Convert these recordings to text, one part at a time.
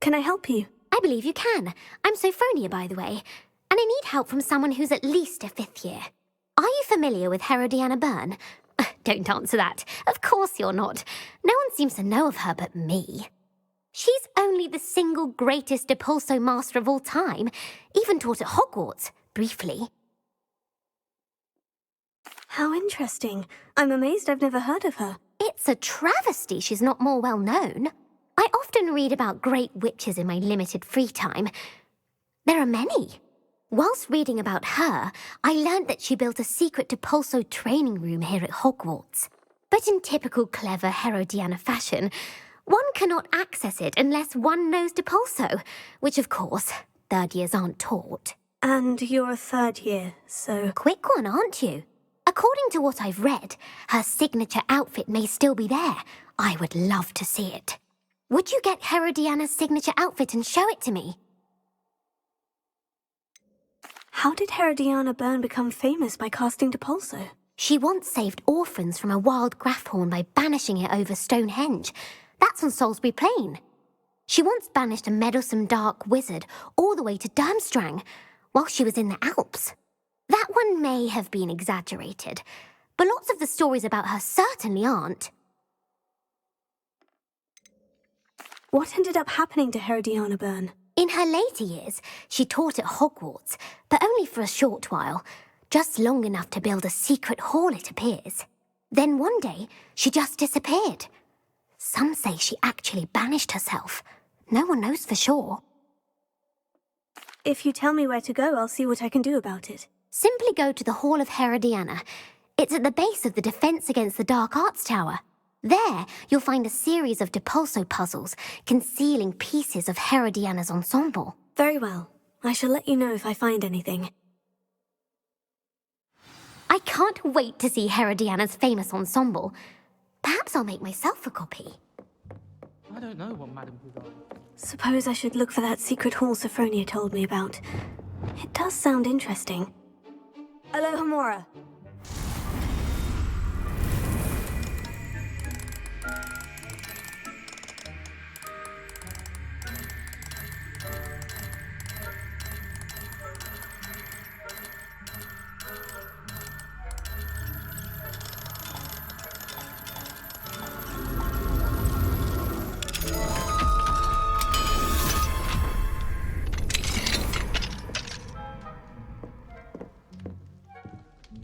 Can I help you? I believe you can. I'm Sophronia, by the way, and I need help from someone who's at least a 5th year. Are you familiar with Herodiana Byrne? Don't answer that. Of course you're not. No one seems to know of her but me. She's only the single greatest Depulso master of all time, even taught at Hogwarts, briefly. How interesting. I'm amazed I've never heard of her. It's a travesty she's not more well known. I often read about great witches in my limited free time. There are many. Whilst reading about her, I learned that she built a secret Depulso training room here at Hogwarts. But in typical clever Herodiana fashion, one cannot access it unless one knows Depulso, which of course, 3rd years aren't taught. And you're a 3rd year, so... Quick one, aren't you? According to what I've read, her signature outfit may still be there. I would love to see it. Would you get Herodiana's signature outfit and show it to me? How did Herodiana Byrne become famous by casting Depulso? She once saved orphans from a wild Graffhorn by banishing it over Stonehenge. That's on Salisbury Plain. She once banished a meddlesome dark wizard all the way to Durmstrang while she was in the Alps. That one may have been exaggerated, but lots of the stories about her certainly aren't. What ended up happening to Herodiana Byrne? In her later years, she taught at Hogwarts, but only for a short while, just long enough to build a secret hall, it appears. Then one day, she just disappeared. Some say she actually banished herself. No one knows for sure. If you tell me where to go, I'll see what I can do about it. Simply go to the Hall of Herodiana. It's at the base of the Defense Against the Dark Arts Tower. There, you'll find a series of Depulso puzzles concealing pieces of Herodiana's ensemble. Very well. I shall let you know if I find anything. I can't wait to see Herodiana's famous ensemble. Perhaps I'll make myself a copy. I don't know what Madame Gryffindor. Suppose I should look for that secret hall Sophronia told me about. It does sound interesting. Alohomora.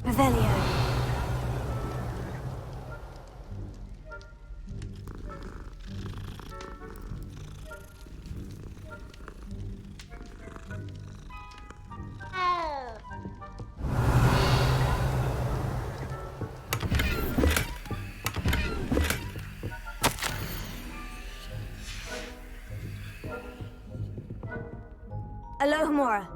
Revelio. Alohomora.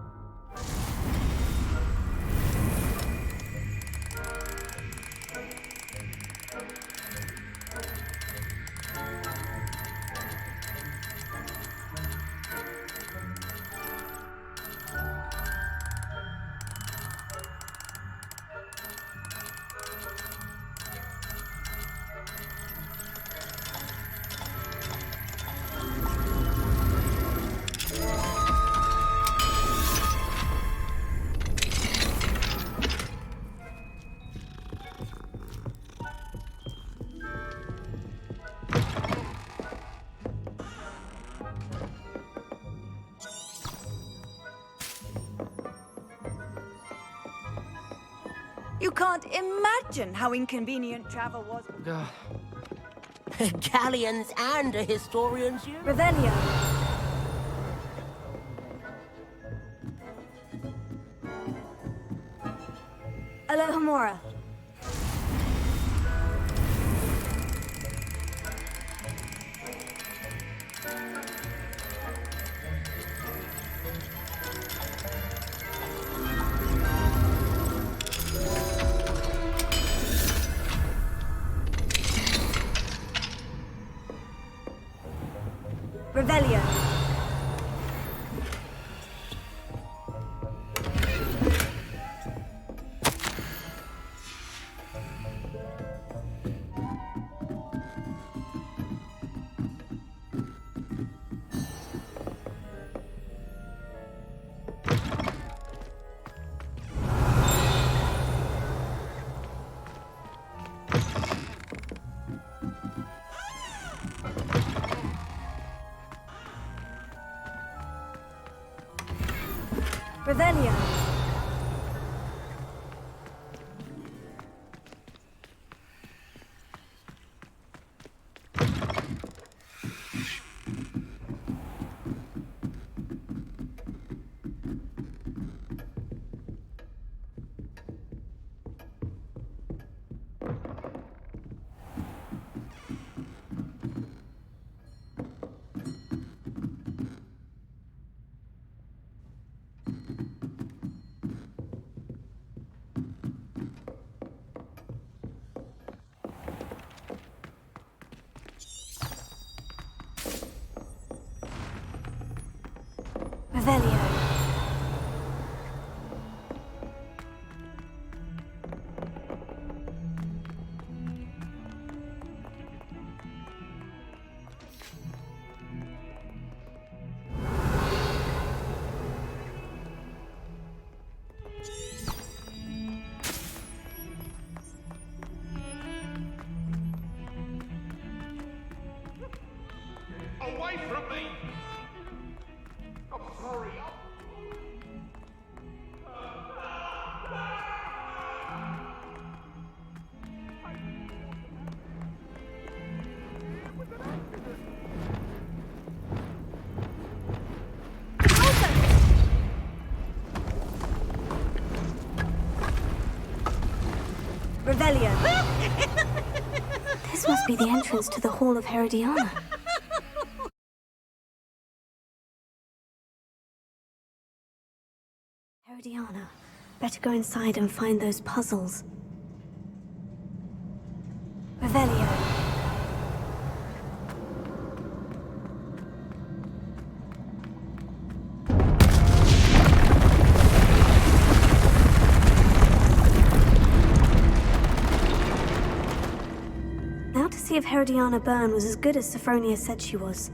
You can't imagine how inconvenient travel was. Galleons and a historian's you. Revelio. Alohomora. Revelio. Revelio. Revelio. Away from me! I'm sorry. Revelio. This must be the entrance to the Hall of Herodiana. Herodiana. Better go inside and find those puzzles. Revelio. Now to see if Herodiana Byrne was as good as Sophronia said she was.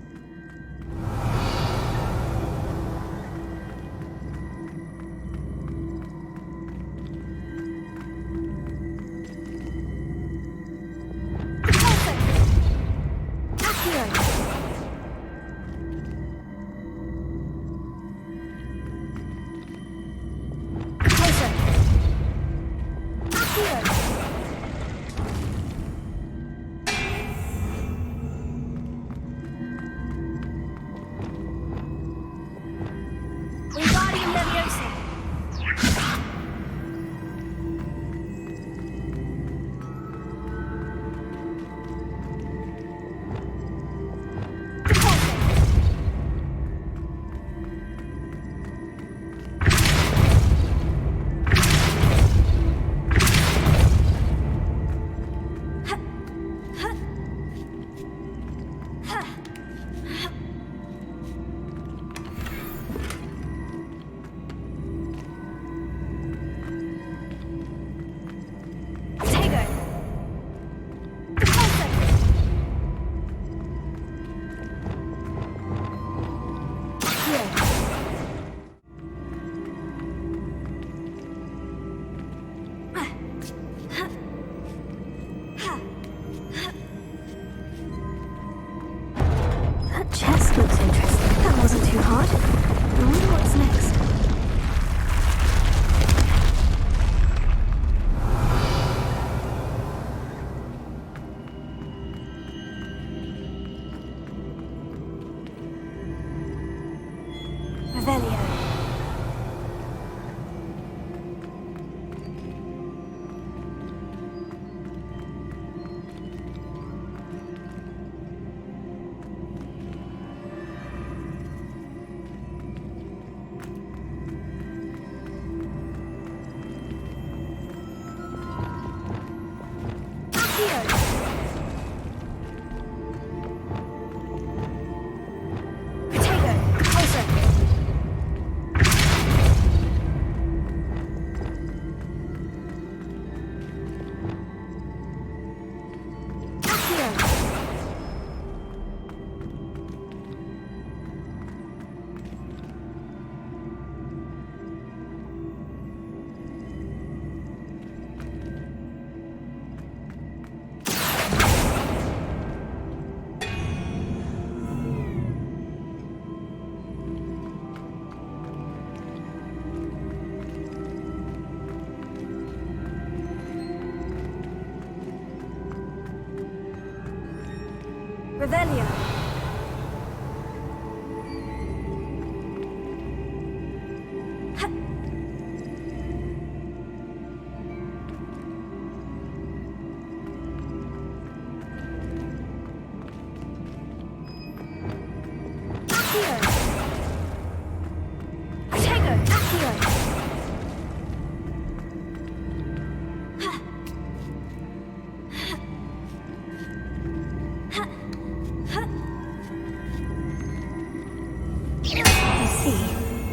Revelio.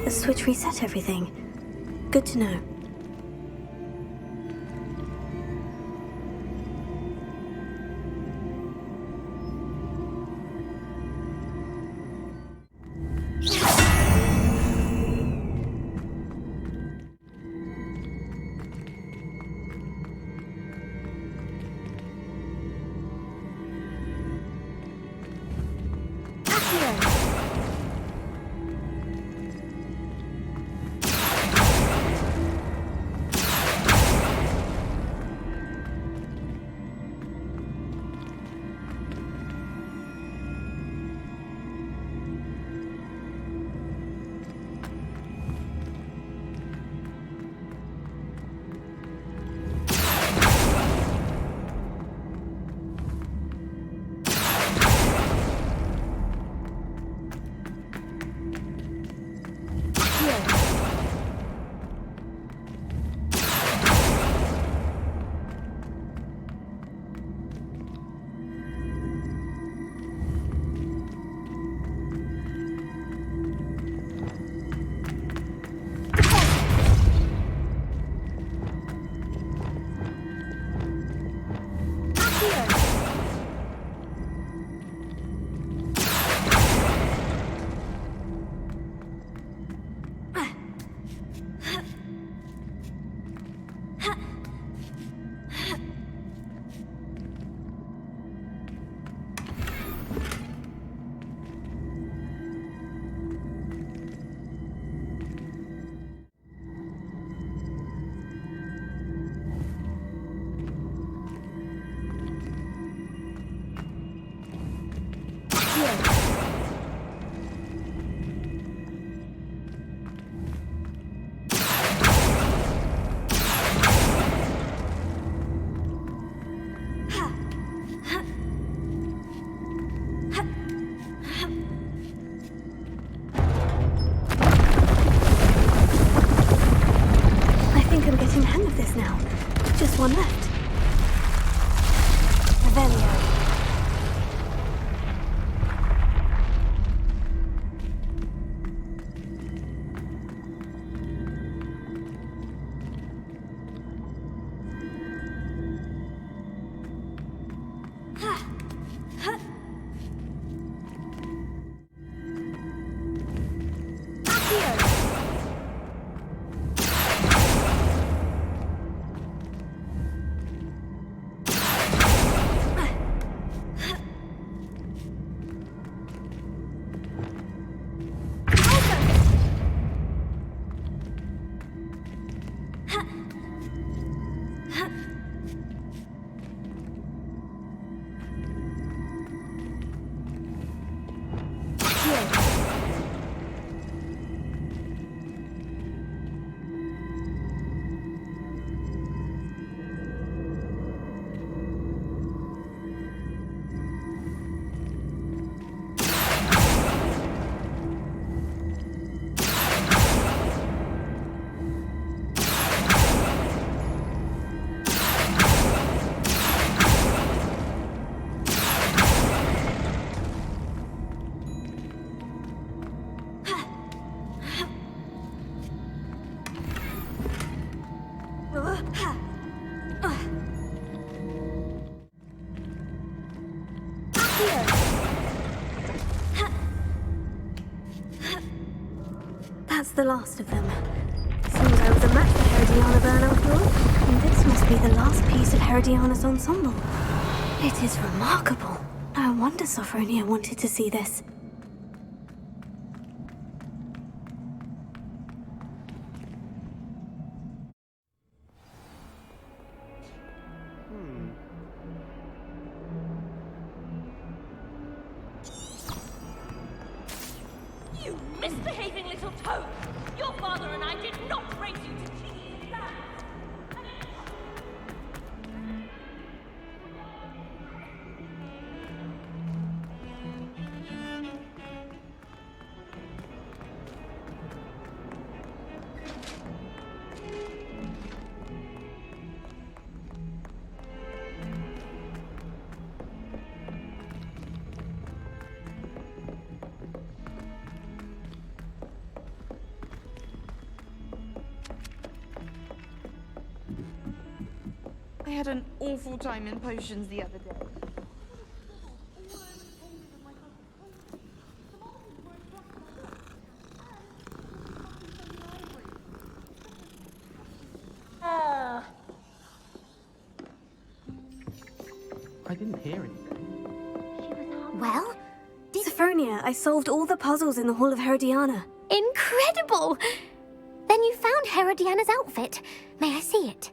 The switch reset everything. Good to know. One left. Revelio. That's the last of them. Seems I was a match for Herodiana Byrne after all. And this must be the last piece of Herodiana's ensemble. It is remarkable. No wonder Sophronia wanted to see this. tone. Your father and I did not raise you to cheese that. I had an awful time in potions the other day. I didn't hear anything. Well, Sophronia, I solved all the puzzles in the Hall of Herodiana. incredible! Then you found Herodiana's outfit. May I see it?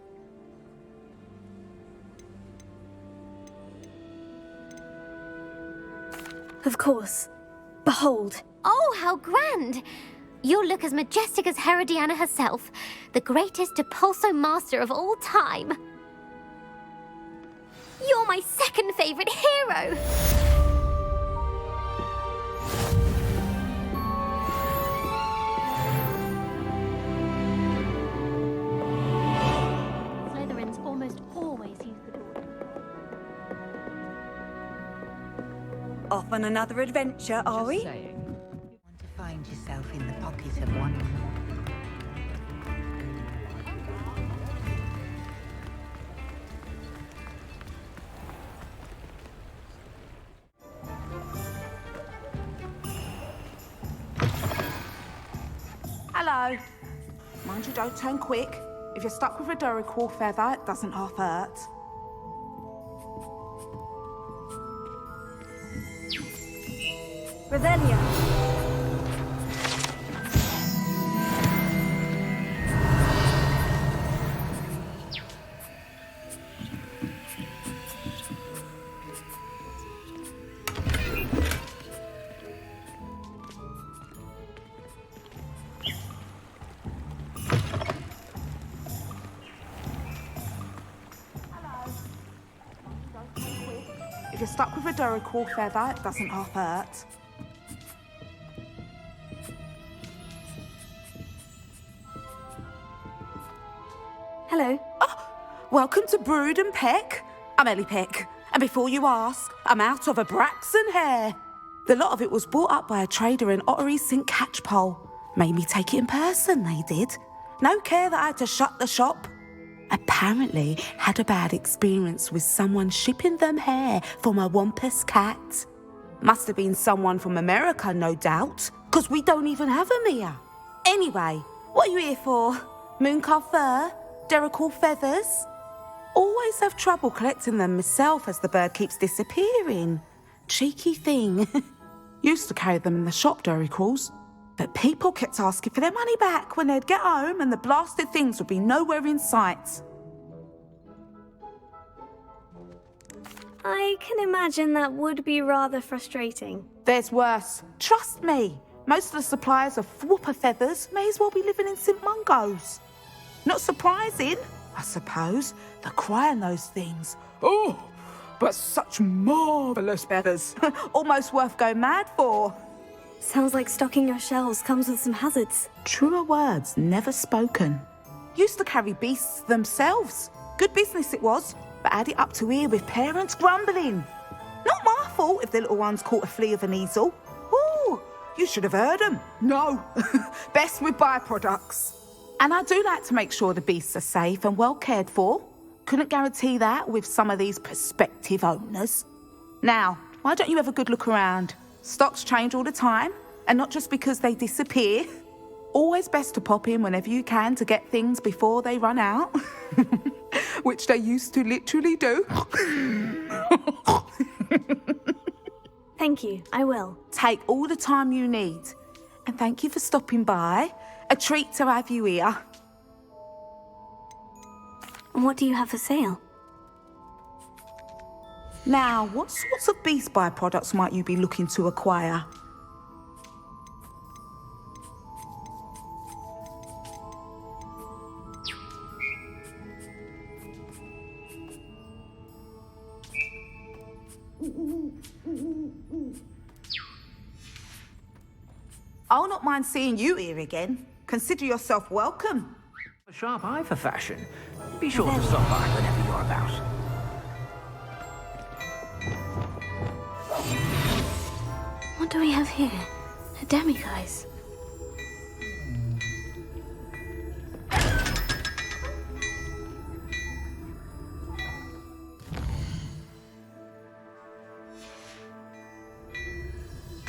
Of course. Behold. Oh, how grand! You'll look as majestic as Herodiana herself, the greatest Depulso master of all time. You're my second favorite hero! Slytherins almost always use the door. Off on another adventure, are we? Saying. You want to find yourself in the pocket of one. Hello. Mind you don't turn quick. If you're stuck with a Duracell feather, it doesn't half hurt. Revelia. If you're stuck with a Duracell feather, it doesn't half hurt. Hello. Welcome to Brood and Peck. I'm Ellie Peck. And before you ask, I'm out of a Braxton hair. The lot of it was bought up by a trader in Ottery St. Catchpole. Made me take it in person, they did. No care that I had to shut the shop. Apparently had a bad experience with someone shipping them hair for my Wampus cat. Must have been someone from America, no doubt, because we don't even have them here. Anyway, what are you here for? Mooncarved fur? Duracell feathers? Always have trouble collecting them myself as the bird keeps disappearing. Cheeky thing. Used to carry them in the shop, Duracalls. But people kept asking for their money back when they'd get home and the blasted things would be nowhere in sight. I can imagine that would be rather frustrating. There's worse. Trust me. Most of the suppliers of whooper feathers may as well be living in St. Mungo's. Not surprising, I suppose, the cry on those things. Oh, but such marvellous feathers. Almost worth going mad for. Sounds like stocking your shelves comes with some hazards. Truer words never spoken. Used to carry beasts themselves. Good business it was, but add it up to here with parents grumbling. Not my fault if the little ones caught a flea of an easel. Ooh, you should have heard them. No, best with byproducts. And I do like to make sure the beasts are safe and well cared for. Couldn't guarantee that with some of these prospective owners. Now, why don't you have a good look around? Stocks change all the time, and not just because they disappear. Always best to pop in whenever you can to get things before they run out. Which they used to literally do. Thank you, I will. Take all the time you need. And thank you for stopping by. A treat to have you here. What do you have for sale? Now, what sorts of beast byproducts might you be looking to acquire? I'll not mind seeing you here again. Consider yourself welcome. A sharp eye for fashion. Be sure to stop by whenever you're about. What do we have here? A demiguise.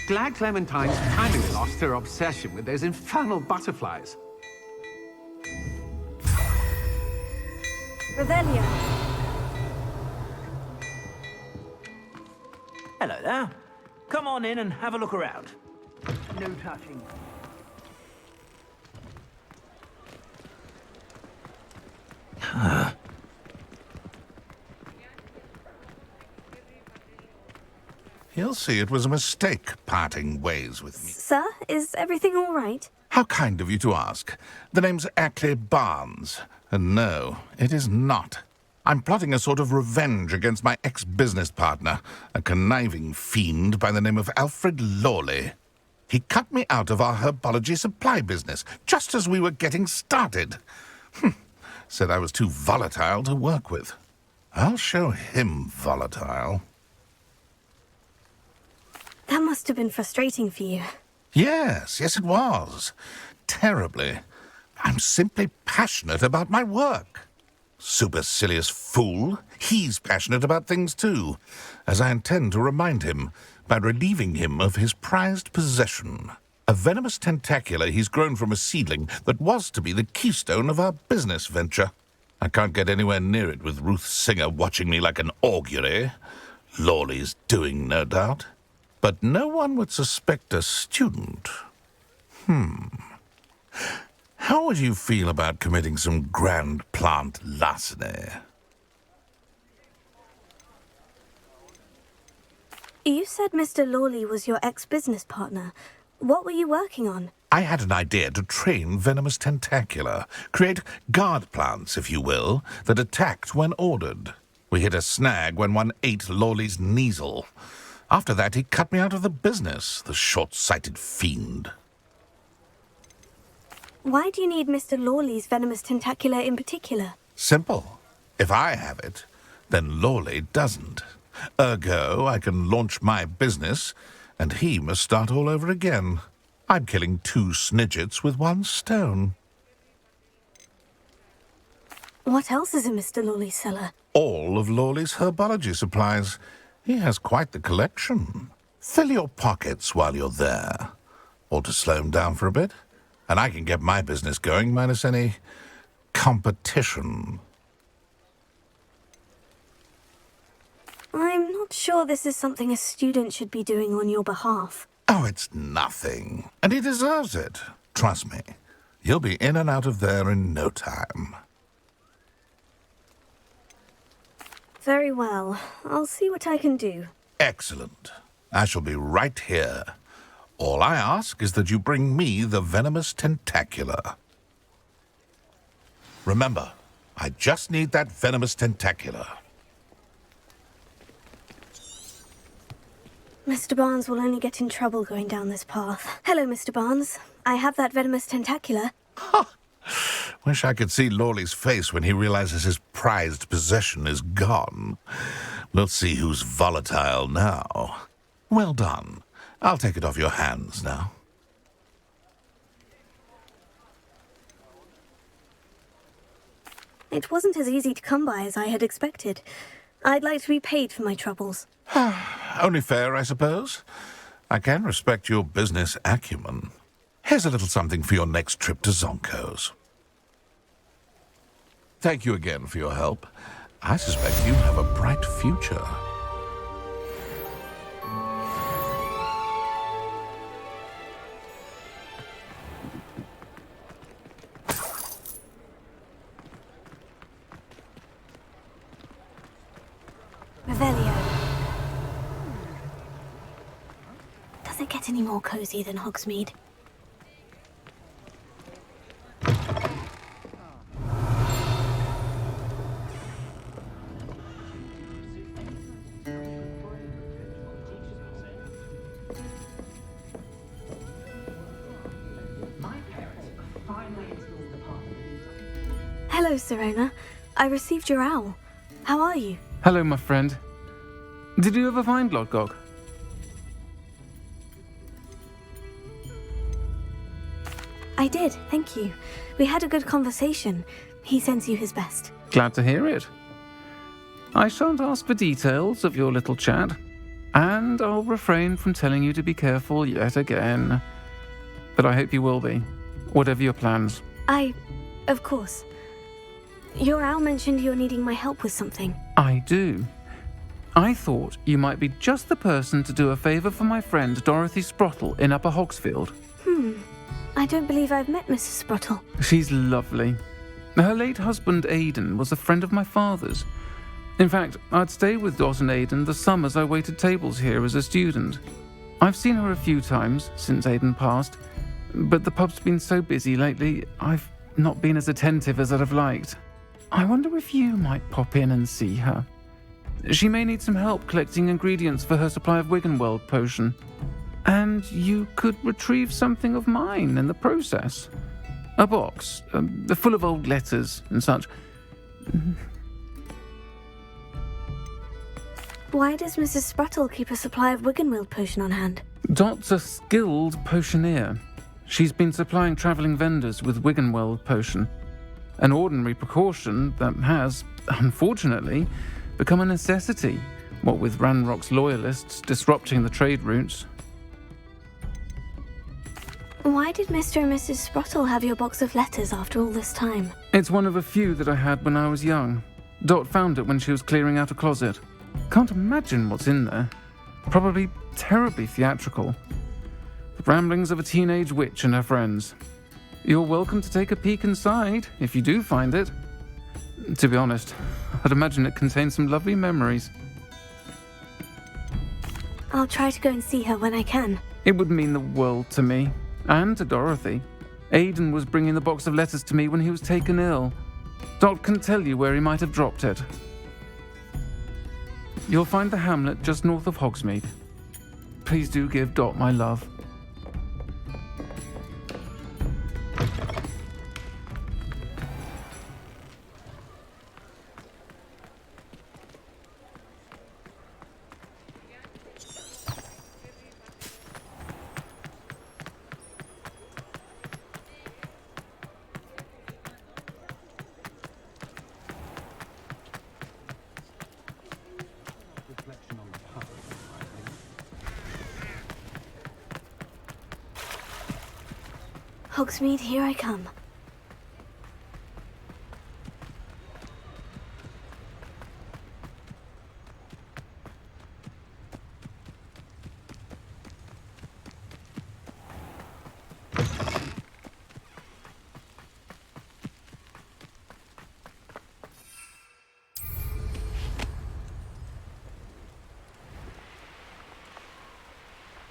Glad Clementine's finally lost her obsession with those infernal butterflies. Revelio. Hello there. Come on in and have a look around. No touching. He'll see it was a mistake parting ways with me. Sir, is everything all right? How kind of you to ask. The name's Ackley Barnes. And no, it is not. I'm plotting a sort of revenge against my ex-business partner, a conniving fiend by the name of Alfred Lawley. He cut me out of our herbology supply business just as we were getting started. Said I was too volatile to work with. I'll show him volatile. That must have been frustrating for you. Yes, it was. Terribly. I'm simply passionate about my work. Supercilious fool. He's passionate about things too, as I intend to remind him by relieving him of his prized possession. A venomous tentacula he's grown from a seedling that was to be the keystone of our business venture. I can't get anywhere near it with Ruth Singer watching me like an augury. Lawley's doing, no doubt. But no one would suspect a student. How would you feel about committing some grand plant larceny? You said Mr. Lawley was your ex-business partner. What were you working on? I had an idea to train venomous tentacula, create guard plants, if you will, that attacked when ordered. We hit a snag when one ate Lawley's Kneasel. After that, he cut me out of the business, the short-sighted fiend. Why do you need Mr. Lawley's venomous tentacula in particular? Simple. If I have it, then Lawley doesn't. Ergo, I can launch my business, and he must start all over again. I'm killing two snidgets with one stone. What else is in Mr. Lawley's cellar? All of Lawley's herbology supplies. He has quite the collection. Fill your pockets while you're there. Or to slow him down for a bit. And I can get my business going minus any competition. I'm not sure this is something a student should be doing on your behalf. Oh, it's nothing. And he deserves it. Trust me. You'll be in and out of there in no time. Very well. I'll see what I can do. Excellent. I shall be right here. All I ask is that you bring me the venomous tentacula. Remember, I just need that venomous tentacula. Mr. Barnes will only get in trouble going down this path. Hello, Mr. Barnes. I have that venomous tentacula. Wish I could see Lawley's face when he realizes his prized possession is gone. We'll see who's volatile now. Well done. I'll take it off your hands now. It wasn't as easy to come by as I had expected. I'd like to be paid for my troubles. Only fair, I suppose. I can respect your business acumen. Here's a little something for your next trip to Zonko's. Thank you again for your help. I suspect you have a bright future. Revelio. Does it get any more cozy than Hogsmeade? Hello, Serena. I received your owl. How are you? Hello, my friend. Did you ever find Lodgok? I did, thank you. We had a good conversation. He sends you his best. Glad to hear it. I shan't ask for details of your little chat, and I'll refrain from telling you to be careful yet again. But I hope you will be, whatever your plans. Of course. Your owl mentioned you're needing my help with something. I do. I thought you might be just the person to do a favour for my friend Dorothy Sprottle in Upper Hogsfield. I don't believe I've met Mrs. Sprottle. She's lovely. Her late husband Aidan was a friend of my father's. In fact, I'd stay with Dot and Aidan the summers I waited tables here as a student. I've seen her a few times since Aidan passed, but the pub's been so busy lately, I've not been as attentive as I'd have liked. I wonder if you might pop in and see her. She may need some help collecting ingredients for her supply of Wiggenweld potion. And you could retrieve something of mine in the process. A box, full of old letters and such. Why does Mrs. Sprottle keep a supply of Wiggenweld potion on hand? Dot's a skilled potioneer. She's been supplying travelling vendors with Wiggenweld potion. An ordinary precaution that has, unfortunately, become a necessity, what with Ranrock's loyalists disrupting the trade routes. Why did Mr. and Mrs. Sprottle have your box of letters after all this time? It's one of a few that I had when I was young. Dot found it when she was clearing out a closet. Can't imagine what's in there. Probably terribly theatrical. The ramblings of a teenage witch and her friends. You're welcome to take a peek inside, if you do find it. To be honest, I'd imagine it contains some lovely memories. I'll try to go and see her when I can. It would mean the world to me, and to Dorothy. Aidan was bringing the box of letters to me when he was taken ill. Dot can tell you where he might have dropped it. You'll find the hamlet just north of Hogsmeade. Please do give Dot my love. Hogsmeade, here I come.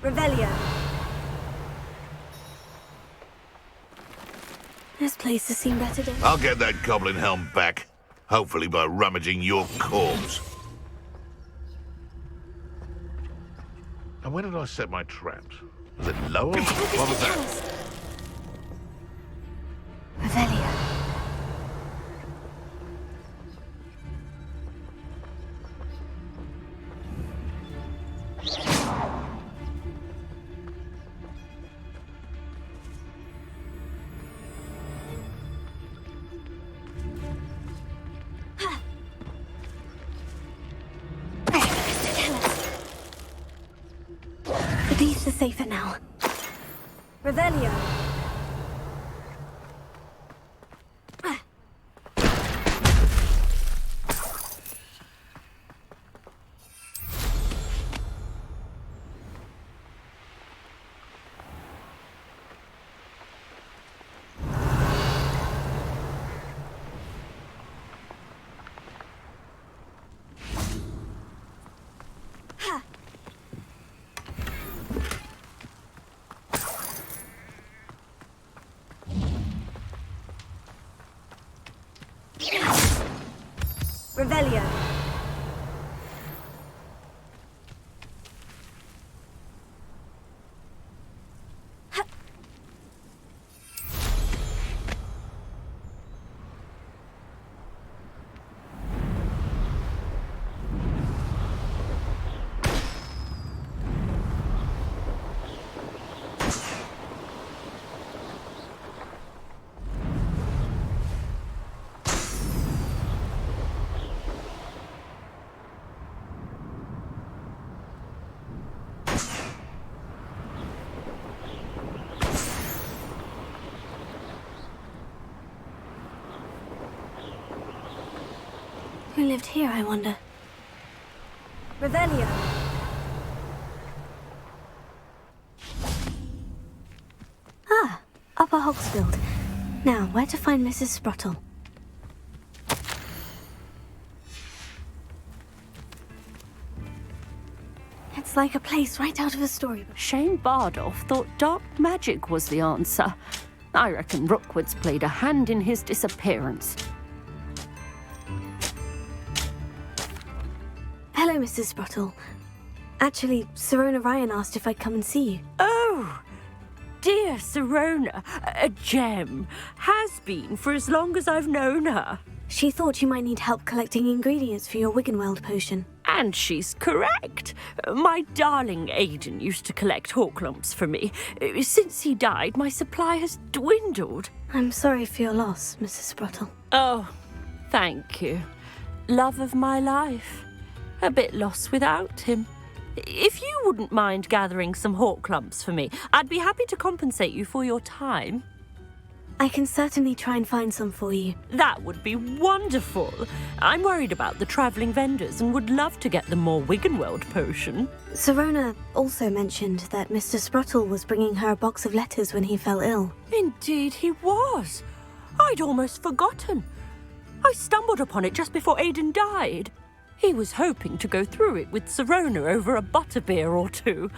Revelio. This place has seen better days. I'll get that goblin helm back. Hopefully by rummaging your corpse. And where did I set my traps? Was it lower? What was that? Revelio. The beast is safer now. Revelio. Revelio. Who lived here, I wonder? Revelio. Ah, Upper Hogsfield. Now, where to find Mrs. Sprottle? It's like a place right out of a storybook. Shane Bardolph thought dark magic was the answer. I reckon Rookwood's played a hand in his disappearance. Hello, Mrs. Sprottle. Actually, Sirona Ryan asked if I'd come and see you. Oh, dear Sirona, a gem. Has been for as long as I've known her. She thought you might need help collecting ingredients for your Wiggenweld potion. And she's correct. My darling Aidan used to collect Horklumps for me. Since he died, my supply has dwindled. I'm sorry for your loss, Mrs. Sprottle. Oh, thank you. Love of my life. A bit lost without him. If you wouldn't mind gathering some Horklumps for me, I'd be happy to compensate you for your time. I can certainly try and find some for you. That would be wonderful. I'm worried about the travelling vendors and would love to get them more Wiggenweld potion. Sirona also mentioned that Mr. Sprottle was bringing her a box of letters when he fell ill. Indeed he was. I'd almost forgotten. I stumbled upon it just before Aidan died. He was hoping to go through it with Sirona over a butterbeer or two.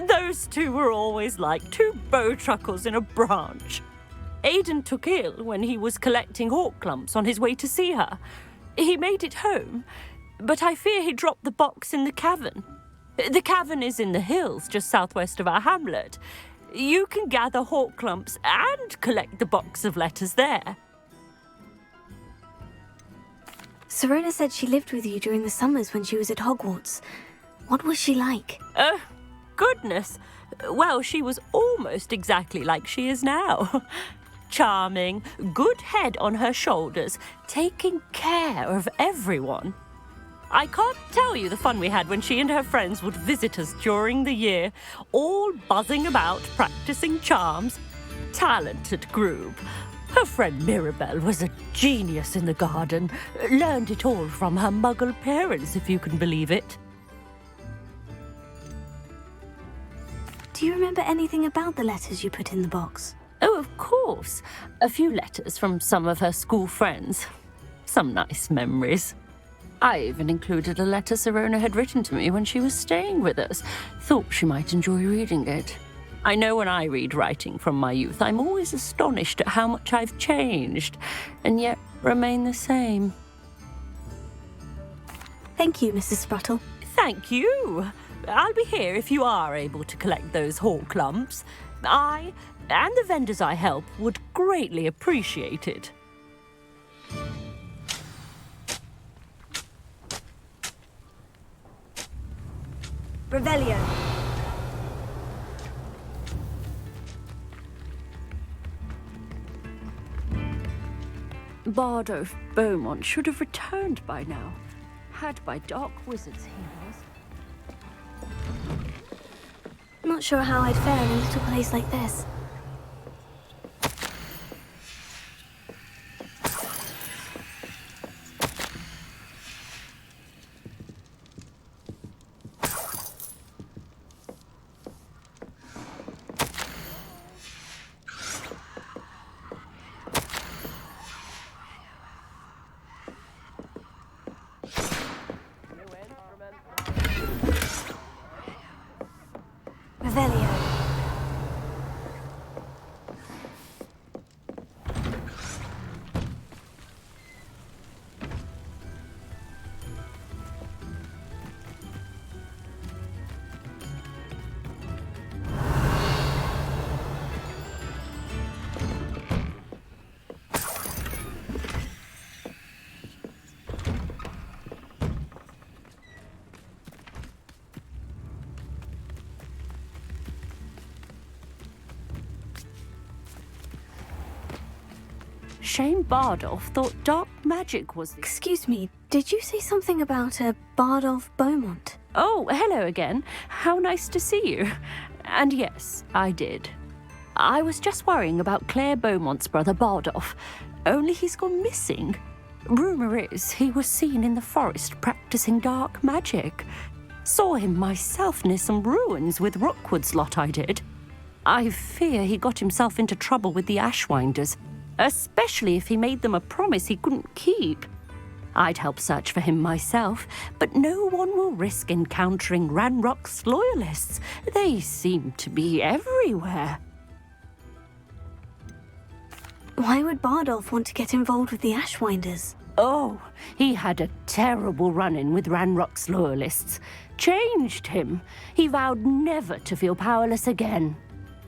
Those two were always like two bowtruckles in a branch. Aidan took ill when he was collecting Horklumps on his way to see her. He made it home, but I fear he dropped the box in the cavern. The cavern is in the hills just southwest of our hamlet. You can gather Horklumps and collect the box of letters there. Sirona said she lived with you during the summers when she was at Hogwarts. What was she like? Goodness. Well, she was almost exactly like she is now. Charming, good head on her shoulders, taking care of everyone. I can't tell you the fun we had when she and her friends would visit us during the year, all buzzing about, practicing charms. Talented group. Her friend Mirabelle was a genius in the garden. Learned it all from her muggle parents, if you can believe it. Do you remember anything about the letters you put in the box? Oh, of course. A few letters from some of her school friends. Some nice memories. I even included a letter Sirona had written to me when she was staying with us. Thought she might enjoy reading it. I know when I read writing from my youth, I'm always astonished at how much I've changed, and yet remain the same. Thank you, Mrs. Sprottle. Thank you. I'll be here if you are able to collect those Horklumps. I and the vendors I help would greatly appreciate it. Revelio. Bardolph Beaumont should have returned by now. Had by dark wizards he was. Not sure how I'd fare in a little place like this. Revelio. Shane Bardolph thought dark magic was... Excuse me, did you say something about a Bardolph Beaumont? Oh, hello again. How nice to see you. And yes, I did. I was just worrying about Claire Beaumont's brother Bardolph. Only he's gone missing. Rumour is he was seen in the forest practicing dark magic. Saw him myself near some ruins with Rookwood's lot I did. I fear he got himself into trouble with the Ashwinders, especially if he made them a promise he couldn't keep. I'd help search for him myself, but no one will risk encountering Ranrock's loyalists. They seem to be everywhere. Why would Bardolph want to get involved with the Ashwinders? Oh, he had a terrible run-in with Ranrock's loyalists. Changed him. He vowed never to feel powerless again.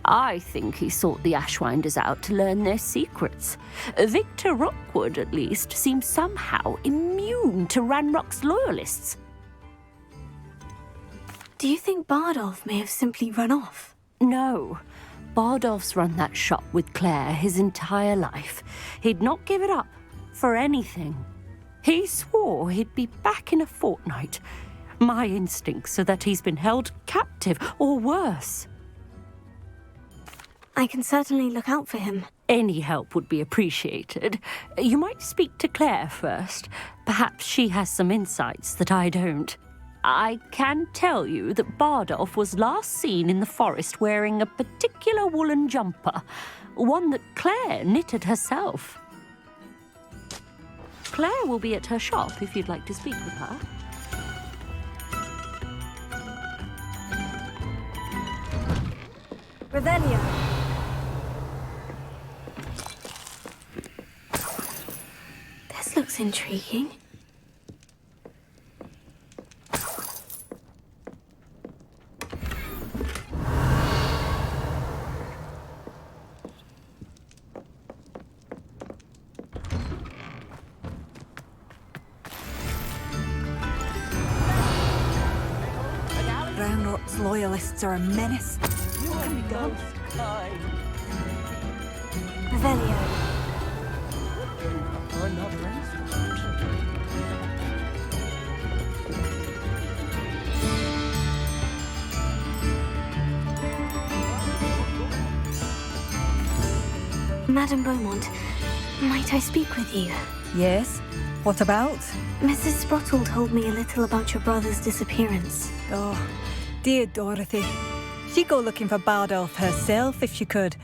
I think he sought the Ashwinders out to learn their secrets. Victor Rookwood, at least, seems somehow immune to Ranrock's loyalists. Do you think Bardolph may have simply run off? No. Bardolph's run that shop with Claire his entire life. He'd not give it up for anything. He swore he'd be back in a fortnight. My instincts are that he's been held captive, or worse. I can certainly look out for him. Any help would be appreciated. You might speak to Claire first. Perhaps she has some insights that I don't. I can tell you that Bardolph was last seen in the forest wearing a particular woolen jumper, one that Claire knitted herself. Claire will be at her shop if you'd like to speak with her. Revelio. This looks intriguing. Ranrock's loyalists are a menace. What can be done? Revelio. Madame Beaumont, might I speak with you? Yes? What about? Mrs. Sprottle told me a little about your brother's disappearance. Oh, dear Dorothy. She'd go looking for Bardolph herself if she could.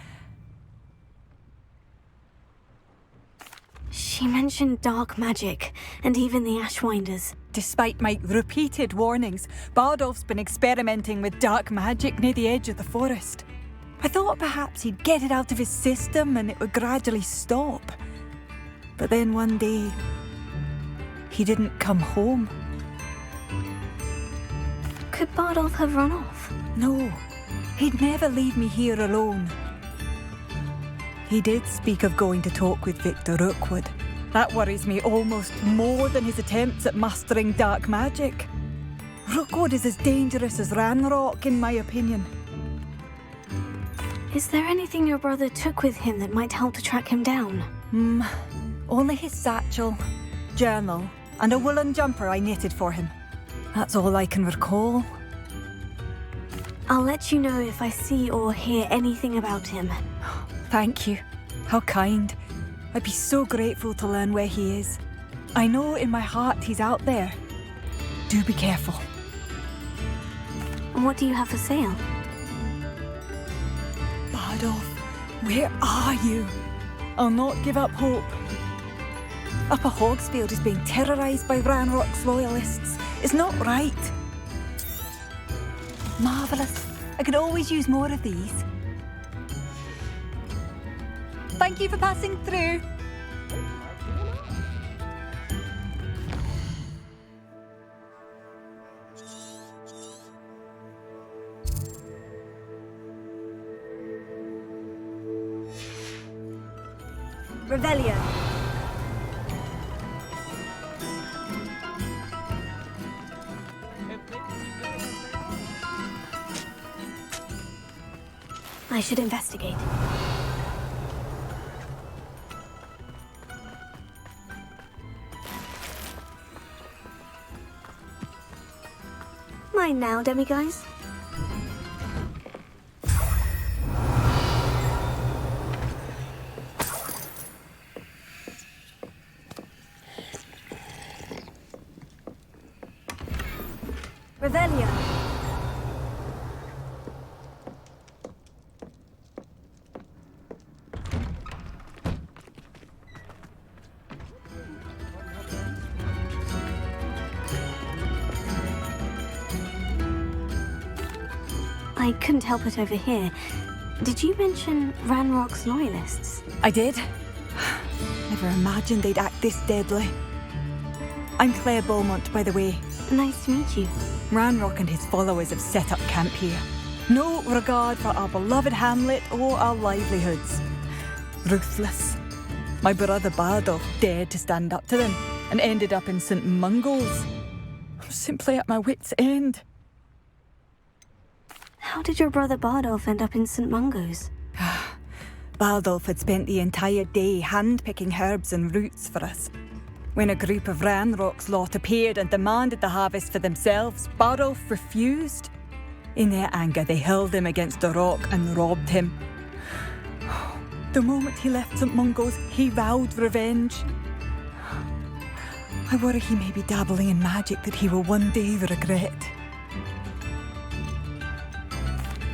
She mentioned dark magic, and even the Ashwinders. Despite my repeated warnings, Bardolph's been experimenting with dark magic near the edge of the forest. I thought perhaps he'd get it out of his system and it would gradually stop. But then one day, he didn't come home. Could Bardolph have run off? No, he'd never leave me here alone. He did speak of going to talk with Victor Rookwood. That worries me almost more than his attempts at mastering dark magic. Rookwood is as dangerous as Ranrock, in my opinion. Is there anything your brother took with him that might help to track him down? Only his satchel, journal, and a woolen jumper I knitted for him. That's all I can recall. I'll let you know if I see or hear anything about him. Thank you. How kind. I'd be so grateful to learn where he is. I know in my heart he's out there. Do be careful. What do you have for sale? Bardolph, where are you? I'll not give up hope. Upper Hogsfield is being terrorised by Ranrock's loyalists. It's not right. Marvellous. I could always use more of these. Thank you for passing through. Revelio. I should investigate. Mine now, demiguise. I couldn't help it over here. Did you mention Ranrock's loyalists? I did. Never imagined they'd act this deadly. I'm Claire Beaumont, by the way. Nice to meet you. Ranrock and his followers have set up camp here. No regard for our beloved hamlet or our livelihoods. Ruthless. My brother Bardolph dared to stand up to them and ended up in St. Mungo's. I'm simply at my wit's end. How did your brother Bardolph end up in St. Mungo's? Bardolph had spent the entire day hand-picking herbs and roots for us. When a group of Ranrock's lot appeared and demanded the harvest for themselves, Bardolph refused. In their anger, they hurled him against a rock and robbed him. The moment he left St. Mungo's, he vowed revenge. I worry he may be dabbling in magic that he will one day regret.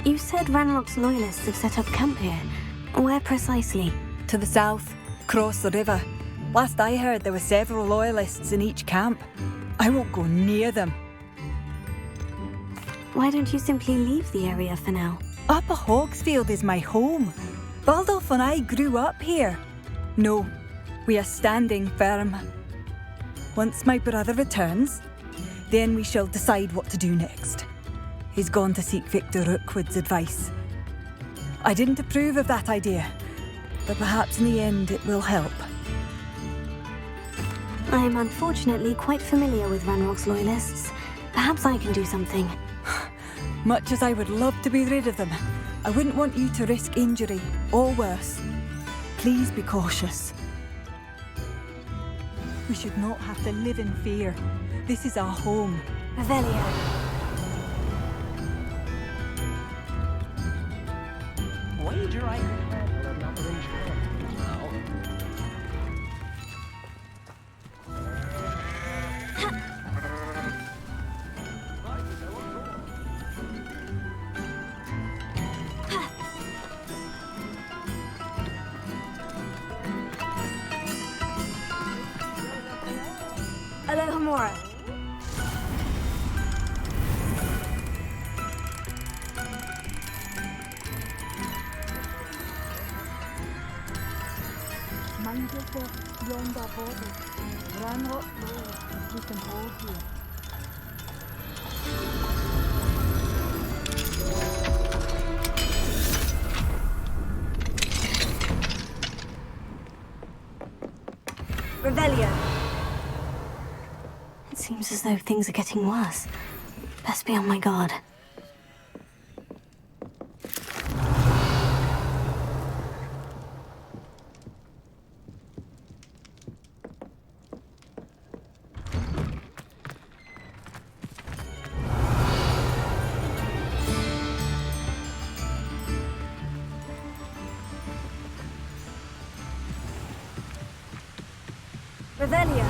You said Ranrock's loyalists have set up camp here. Where precisely? To the south, across the river. Last I heard, there were several loyalists in each camp. I won't go near them. Why don't you simply leave the area for now? Upper Hogsfield is my home. Bardolph and I grew up here. No, we are standing firm. Once my brother returns, then we shall decide what to do next. He's gone to seek Victor Rookwood's advice. I didn't approve of that idea, but perhaps in the end it will help. I'm unfortunately quite familiar with Ranrock's loyalists. Perhaps I can do something. Much as I would love to be rid of them, I wouldn't want you to risk injury, or worse. Please be cautious. We should not have to live in fear. This is our home. Revelio. Wager I can handle another inch now. Alohomora. Manchester, beyond our borders. Ranrock Road, we can hold here. Revelio. It seems as though things are getting worse. Best be on my guard. Revelio.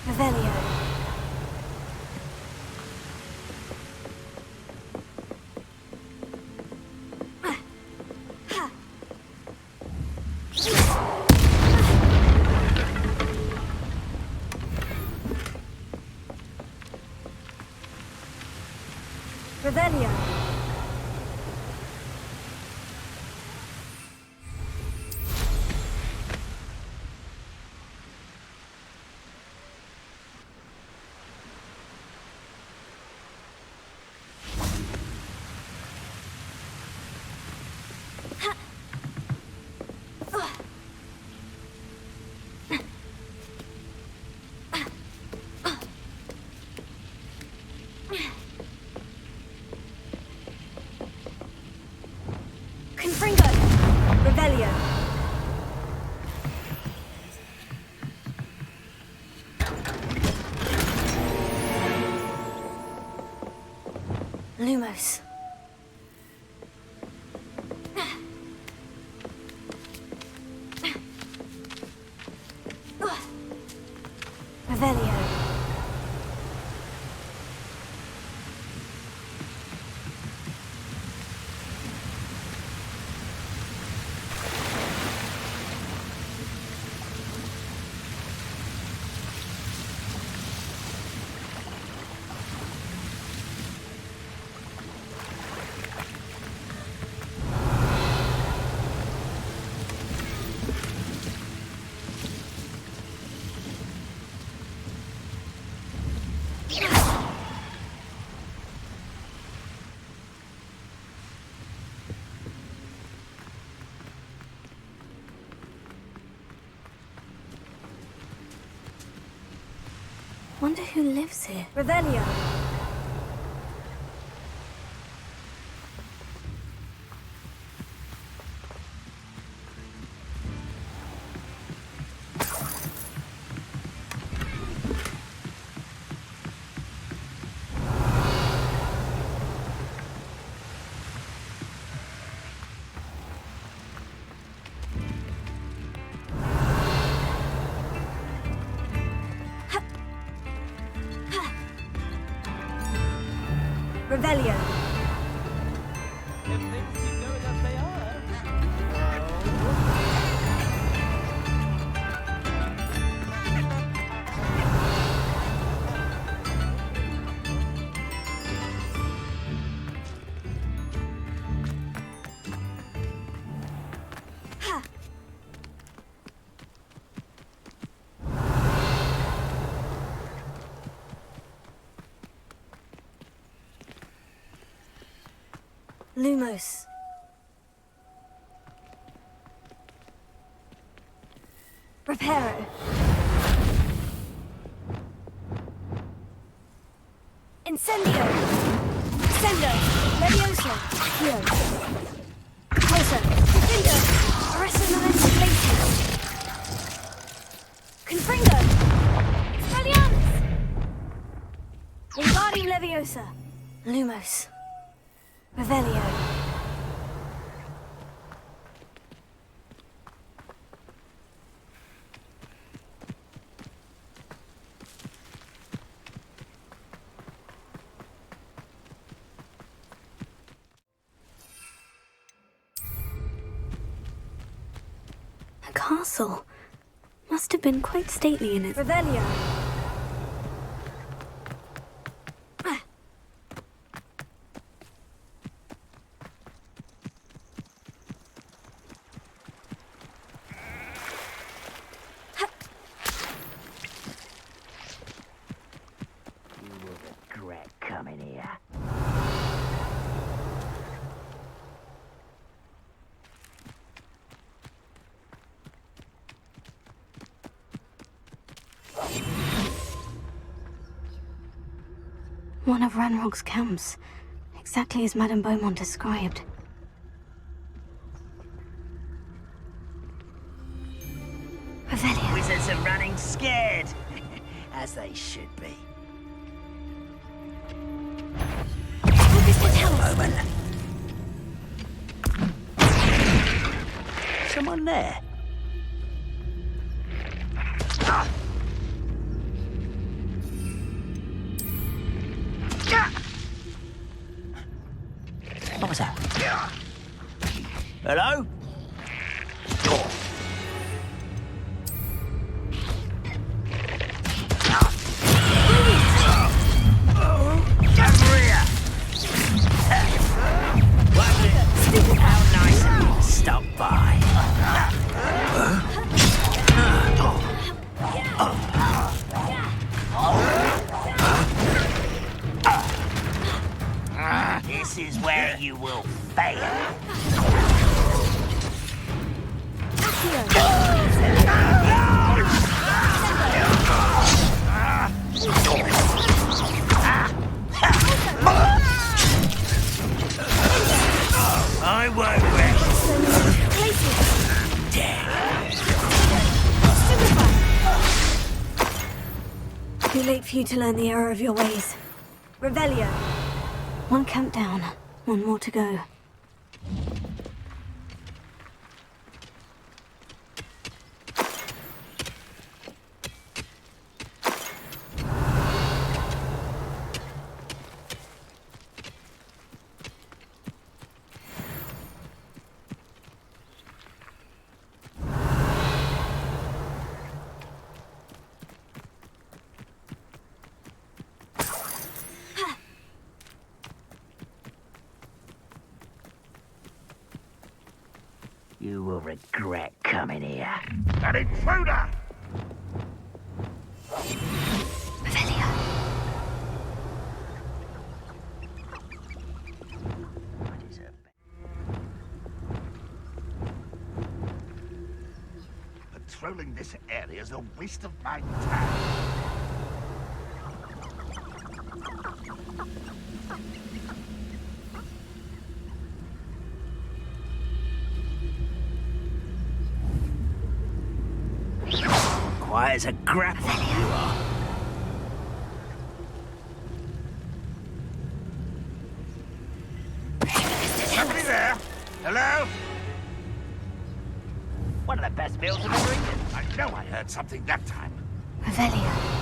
Revelio. Revelio. Confringo. Revelio. Lumos. Revelio. Wonder who lives here. Revelio. Revelio. Lumos. Reparo. Incendio. Sendo. Levioso. Hero. Closer. Confringo. Resonance Glacius. Confringo. Expelliarmus. Wingardium Leviosa. Lumos. Revelio. A castle. Must have been quite stately in it. Revelio. Coming here. One of Ranrock's camps, exactly as Madame Beaumont described. Revelio. Wizards are running scared, as they should be. Moment. Someone there? What was that? Hello? How nice of you to stop by. This is where you will fail. I won't rest. Too late for you to learn the error of your ways. Revelio. One camp down, one more to go. You will regret coming here. An intruder! Revelio. Patrolling this area is a waste of my time. Quiet as a grapple, you are. Somebody there? Hello? One of the best meals I've ever eaten. I know I heard something that time. Revelio.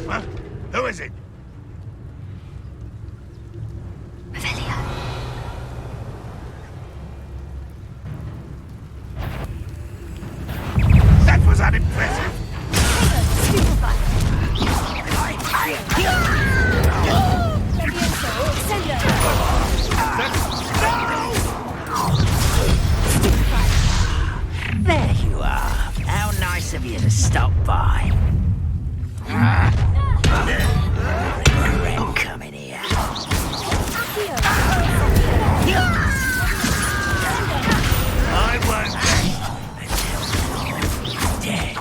Huh? Who is it? Revelio. That was unimpressive. There you are. How nice of you to stop by. Regret coming here. I won't. Dead.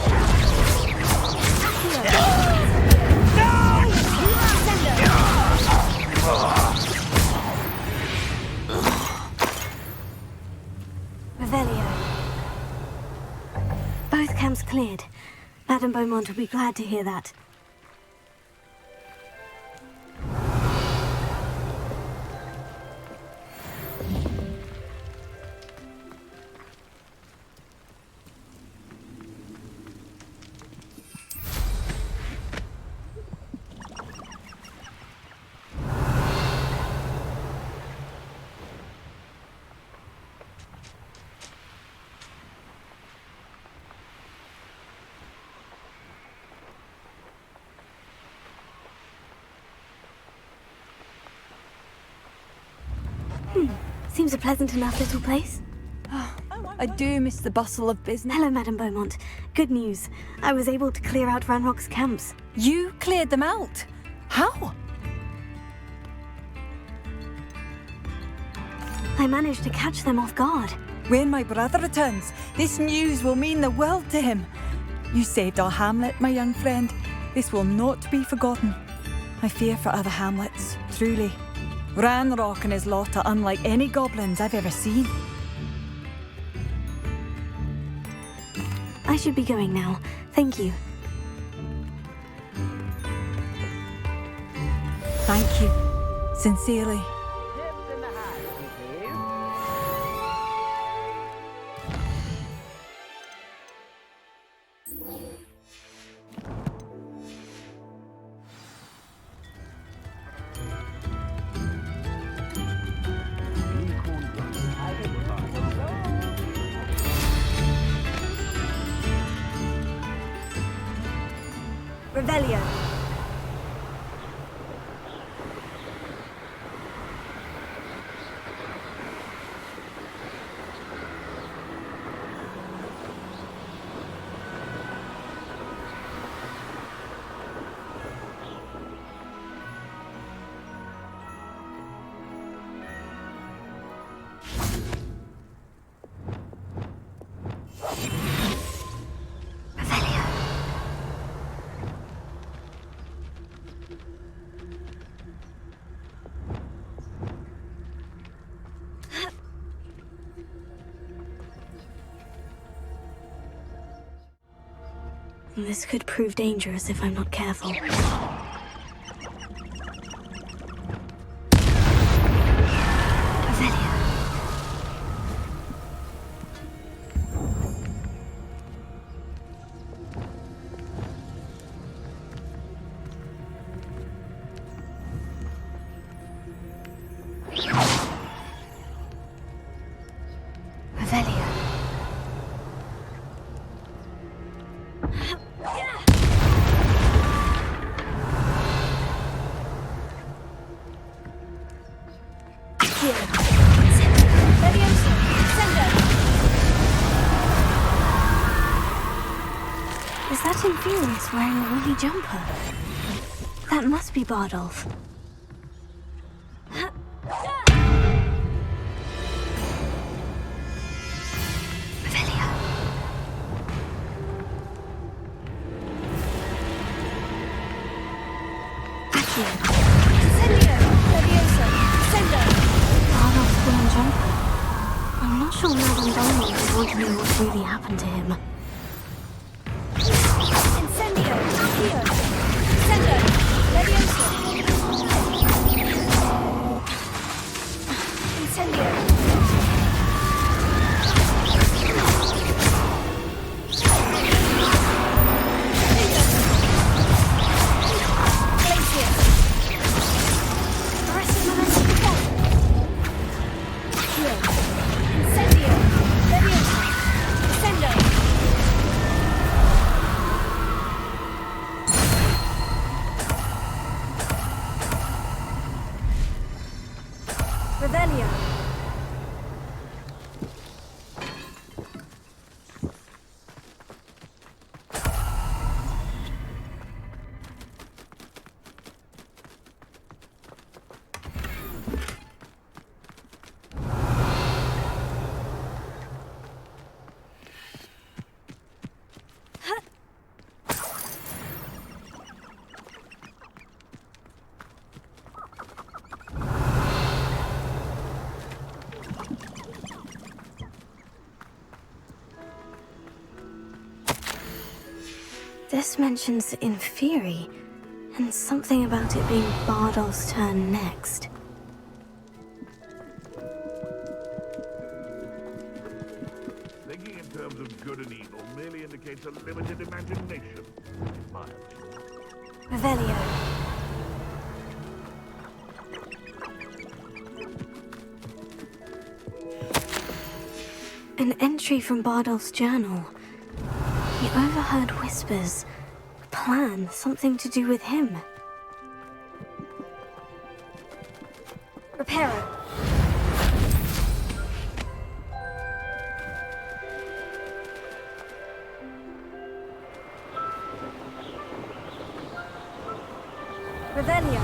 Revelio. Both camps cleared. Madame Beaumont will be glad to hear that. Seems a pleasant enough little place. I do miss the bustle of business. Hello, Madame Beaumont. Good news. I was able to clear out Ranrock's camps. You cleared them out? How? I managed to catch them off guard. When my brother returns, this news will mean the world to him. You saved our hamlet, my young friend. This will not be forgotten. I fear for other hamlets, truly. Ranrock and his lot are unlike any goblins I've ever seen. I should be going now. Thank you. Thank you. Sincerely. Revelio. This could prove dangerous if I'm not careful. Avelia. Avelia. Is that Inferius wearing a woolly jumper? That must be Bardolph. Avelia. Accio. Incendio! Levioso! Sendo! Bardolph's woolen jumper. I'm not sure Madame Beaumont would want to know what really happened to him. Incendio! Accio! Sendo! Levioso! Incendio! Glacier! Arrested momentum defense! Accio! Incendio! Levioso! Sendo! Revelio! This mentions Inferi, and something about it being Bardolph's turn next. Thinking in terms of good and evil merely indicates a limited imagination, in my opinion. Revelio. An entry from Bardolph's journal. He overheard whispers. A plan, something to do with him. Reparo. Revelio.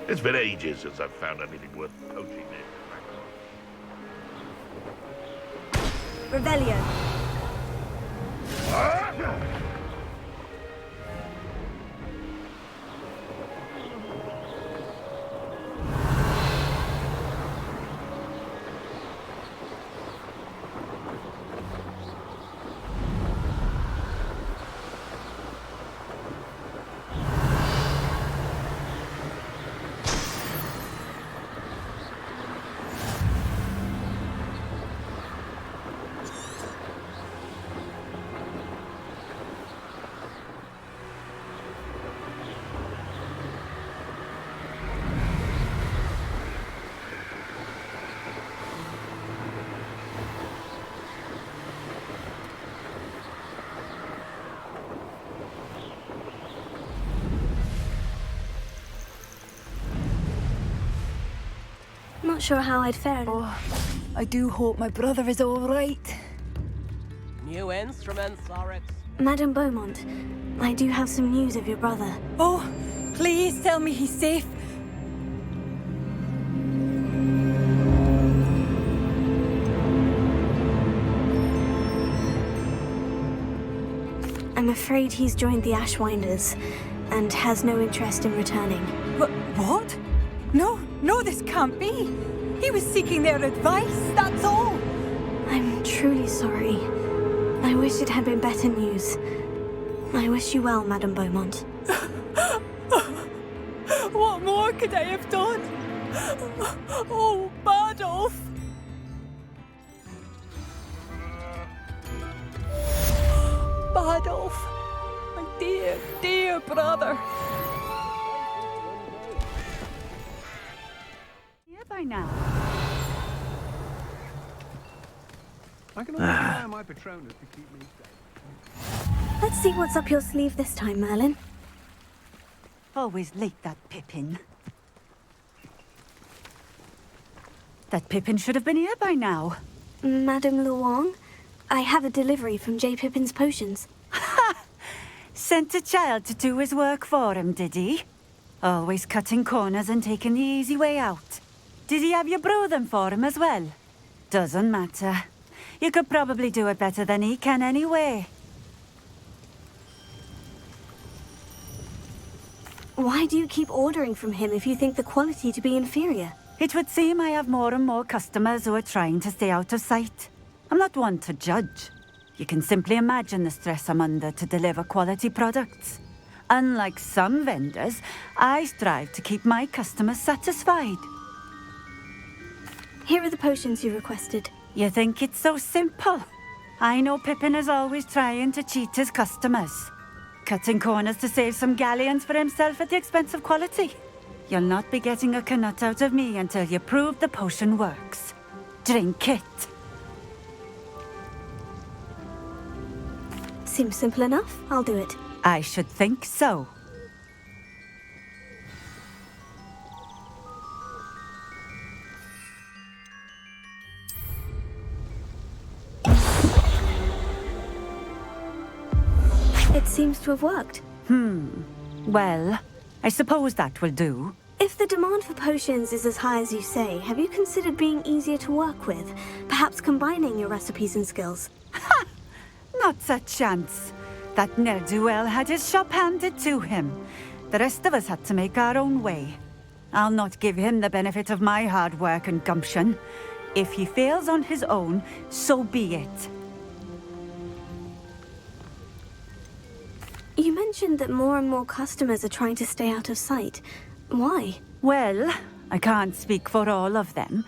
It's been ages since I've found anything worth poaching in. Revelio. Not sure how I'd fare. Oh, I do hope my brother is all right. New instruments are Madame Beaumont, I do have some news of your brother. Oh, please tell me he's safe. I'm afraid he's joined the Ashwinders and has no interest in returning. What? No, this can't be. He was seeking their advice, that's all. I'm truly sorry. I wish it had been better news. I wish you well, Madame Beaumont. What more could I have done? Oh, Bardolph! Bardolph, my dear brother. Here by now. I can always rely on my Patronus to keep me safe. Let's see what's up your sleeve this time, Merlin. Always late, that Pippin. That Pippin should have been here by now. Madame Luong, I have a delivery from J. Pippin's potions. Ha! Sent a child to do his work for him, did he? Always cutting corners and taking the easy way out. Did he have you brew them for him as well? Doesn't matter. You could probably do it better than he can anyway. Why do you keep ordering from him if you think the quality to be inferior? It would seem I have more and more customers who are trying to stay out of sight. I'm not one to judge. You can simply imagine the stress I'm under to deliver quality products. Unlike some vendors, I strive to keep my customers satisfied. Here are the potions you requested. You think it's so simple? I know Pippin is always trying to cheat his customers. Cutting corners to save some galleons for himself at the expense of quality. You'll not be getting a canut out of me until you prove the potion works. Drink it. Seems simple enough. I'll do it. I should think so. It seems to have worked. Well, I suppose that will do. If the demand for potions is as high as you say, have you considered being easier to work with? Perhaps combining your recipes and skills? Ha! Not a chance. That ne'er-do-well had his shop handed to him. The rest of us had to make our own way. I'll not give him the benefit of my hard work and gumption. If he fails on his own, so be it. You mentioned that more and more customers are trying to stay out of sight. Why? Well, I can't speak for all of them,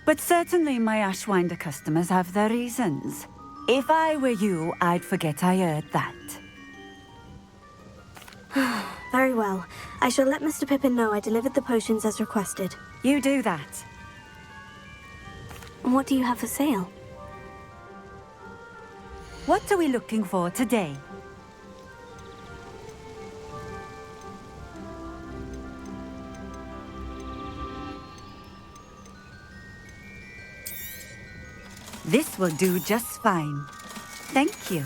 but certainly my Ashwinder customers have their reasons. If I were you, I'd forget I heard that. Very well. I shall let Mr. Pippin know I delivered the potions as requested. You do that. What do you have for sale? What are we looking for today? This will do just fine. Thank you.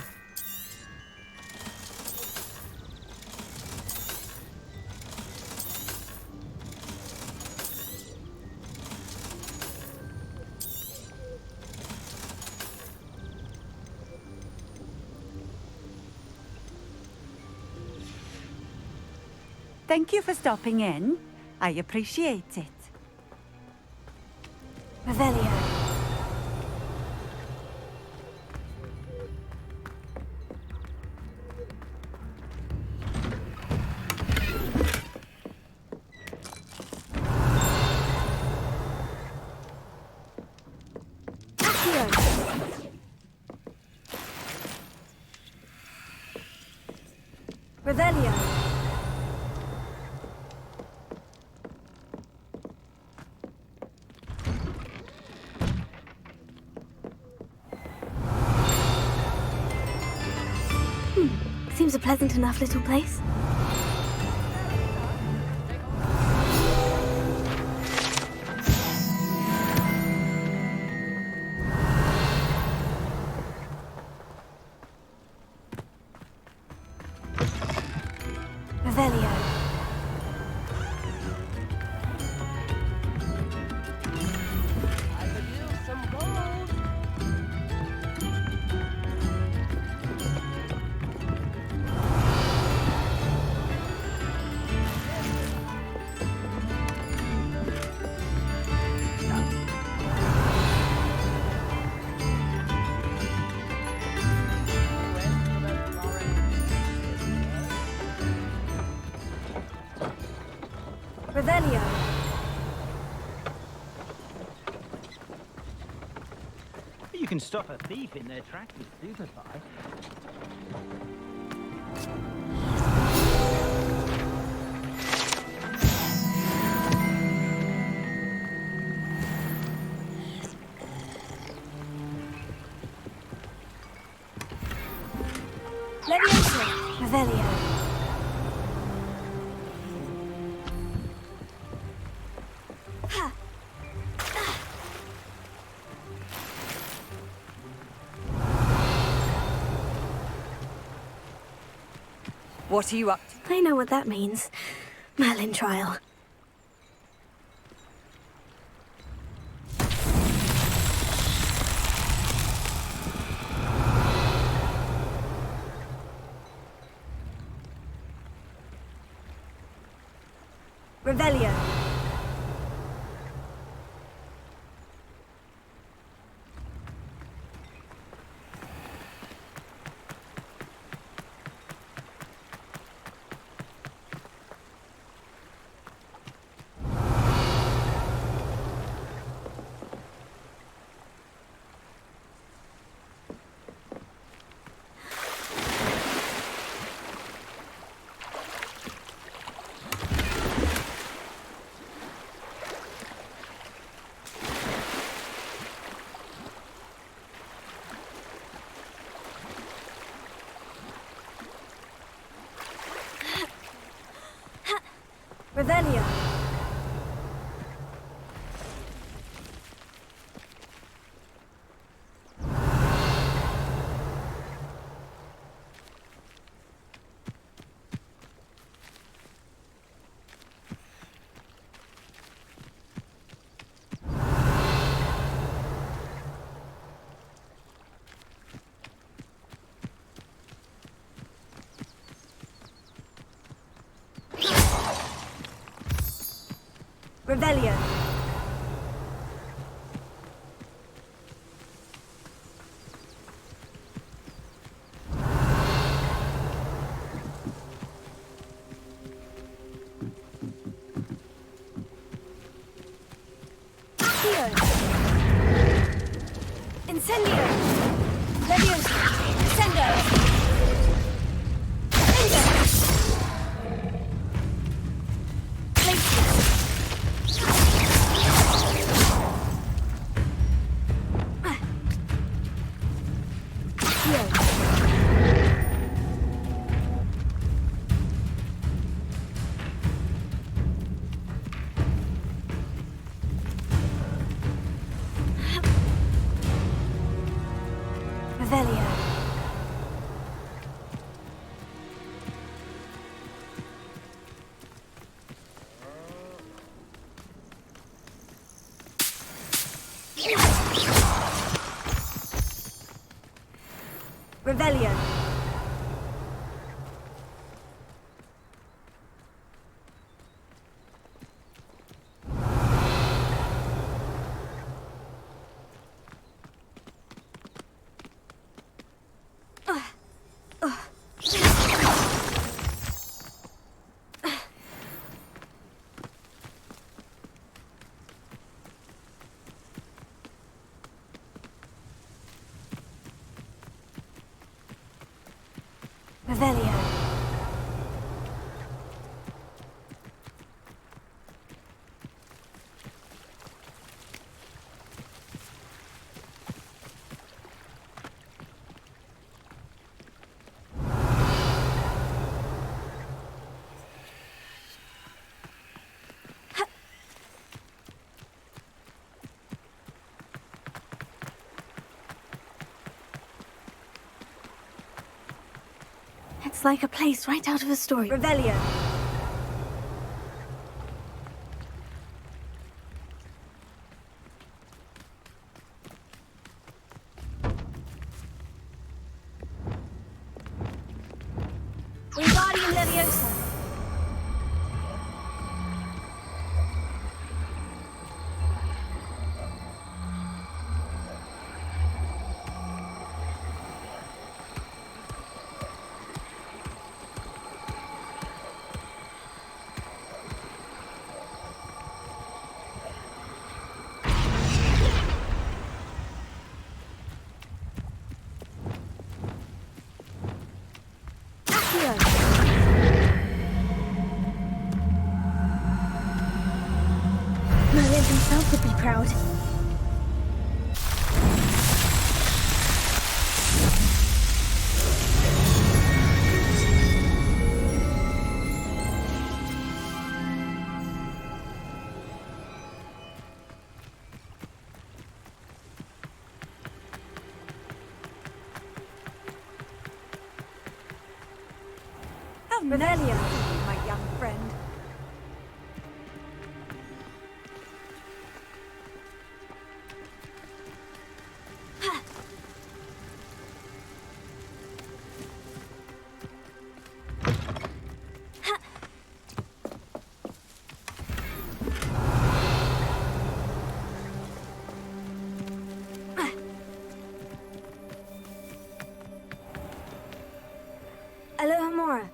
Thank you for stopping in. I appreciate it. Revelio. Revelio. Seems a pleasant enough little place. Revelio. I could use some gold. can stop a thief in their tracks with Superfly. Leviosa, Revelio. What are you up to? I know what that means. Merlin trial. Revelio. Revelio. Revelio. Incendio. Leviosa. Incendio. Revelio. Revelio. Revelio. It's like a place right out of a story. Revelio. Wingardium Leviosa. Revelio. My young friend. Alohomora.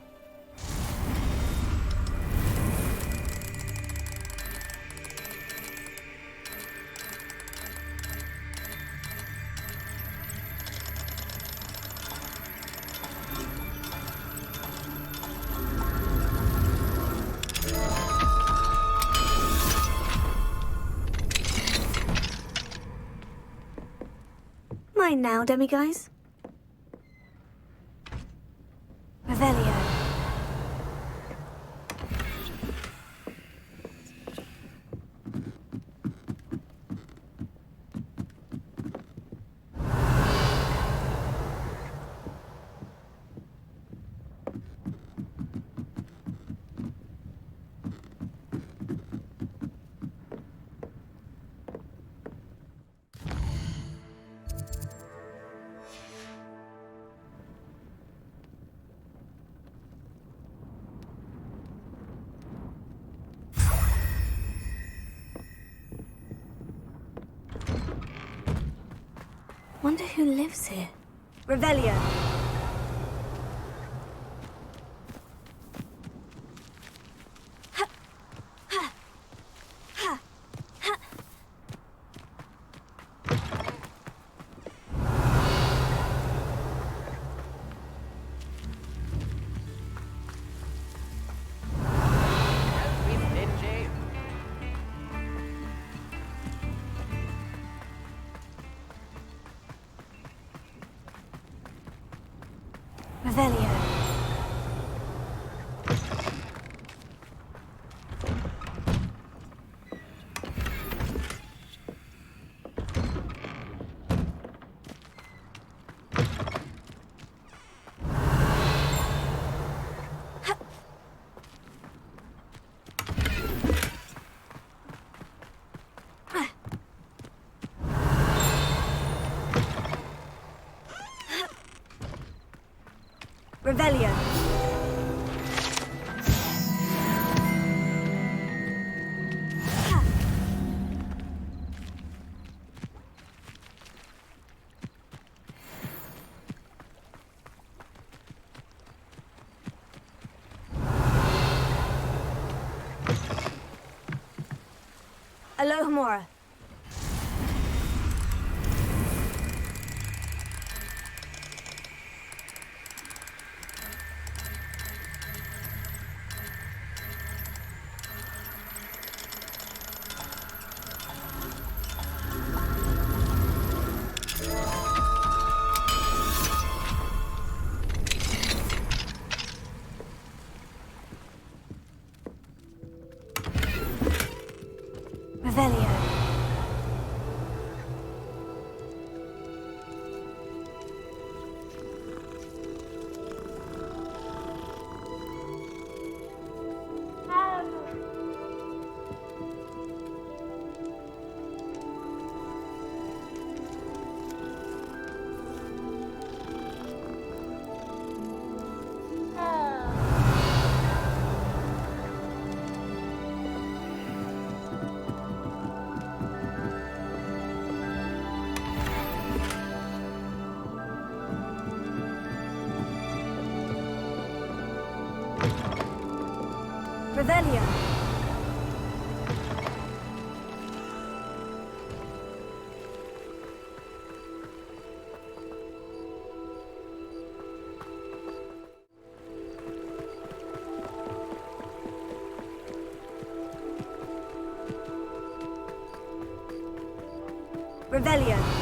Mine now, demiguise. Revelio. Wonder who lives here. Revelio. Don't be stingy. Revelio. Revelio. Alohomora. Revelio. Revelio. Revelio.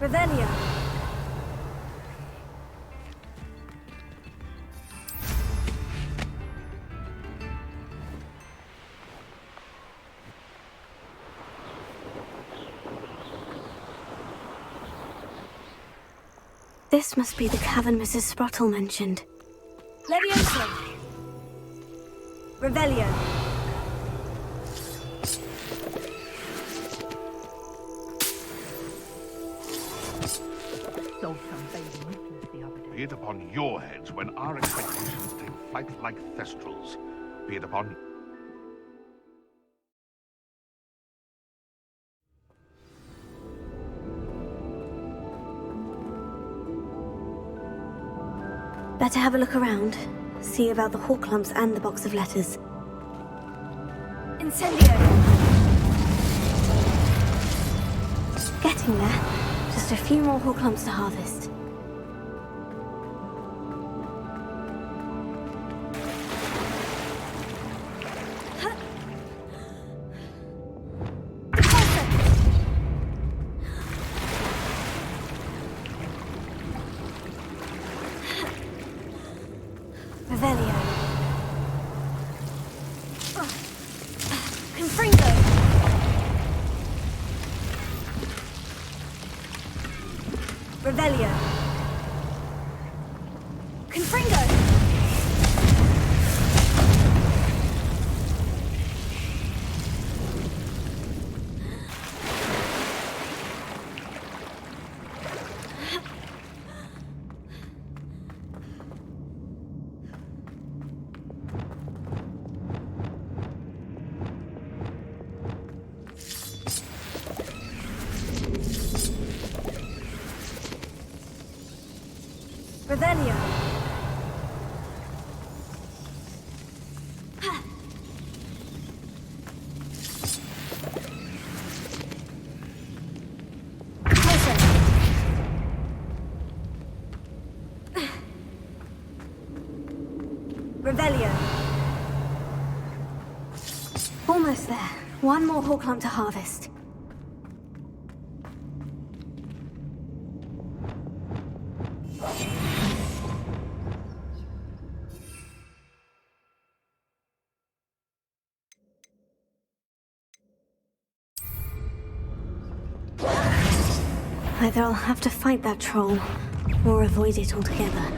Revelio. This must be the cavern Mrs. Sprottle mentioned. Levioso. Revelio. Be it upon your heads when our expectations take flight like thestrals. Be it upon... Better have a look around. See about the hawk lumps and the box of letters. Incendio! Getting there. Just a few more hawk lumps to harvest. Revelio. Confringo. Revelio. Confringo. Revelio. Closer. Revelio. Almost there. One more hawk lump to harvest. Either I'll have to fight that troll, or avoid it altogether.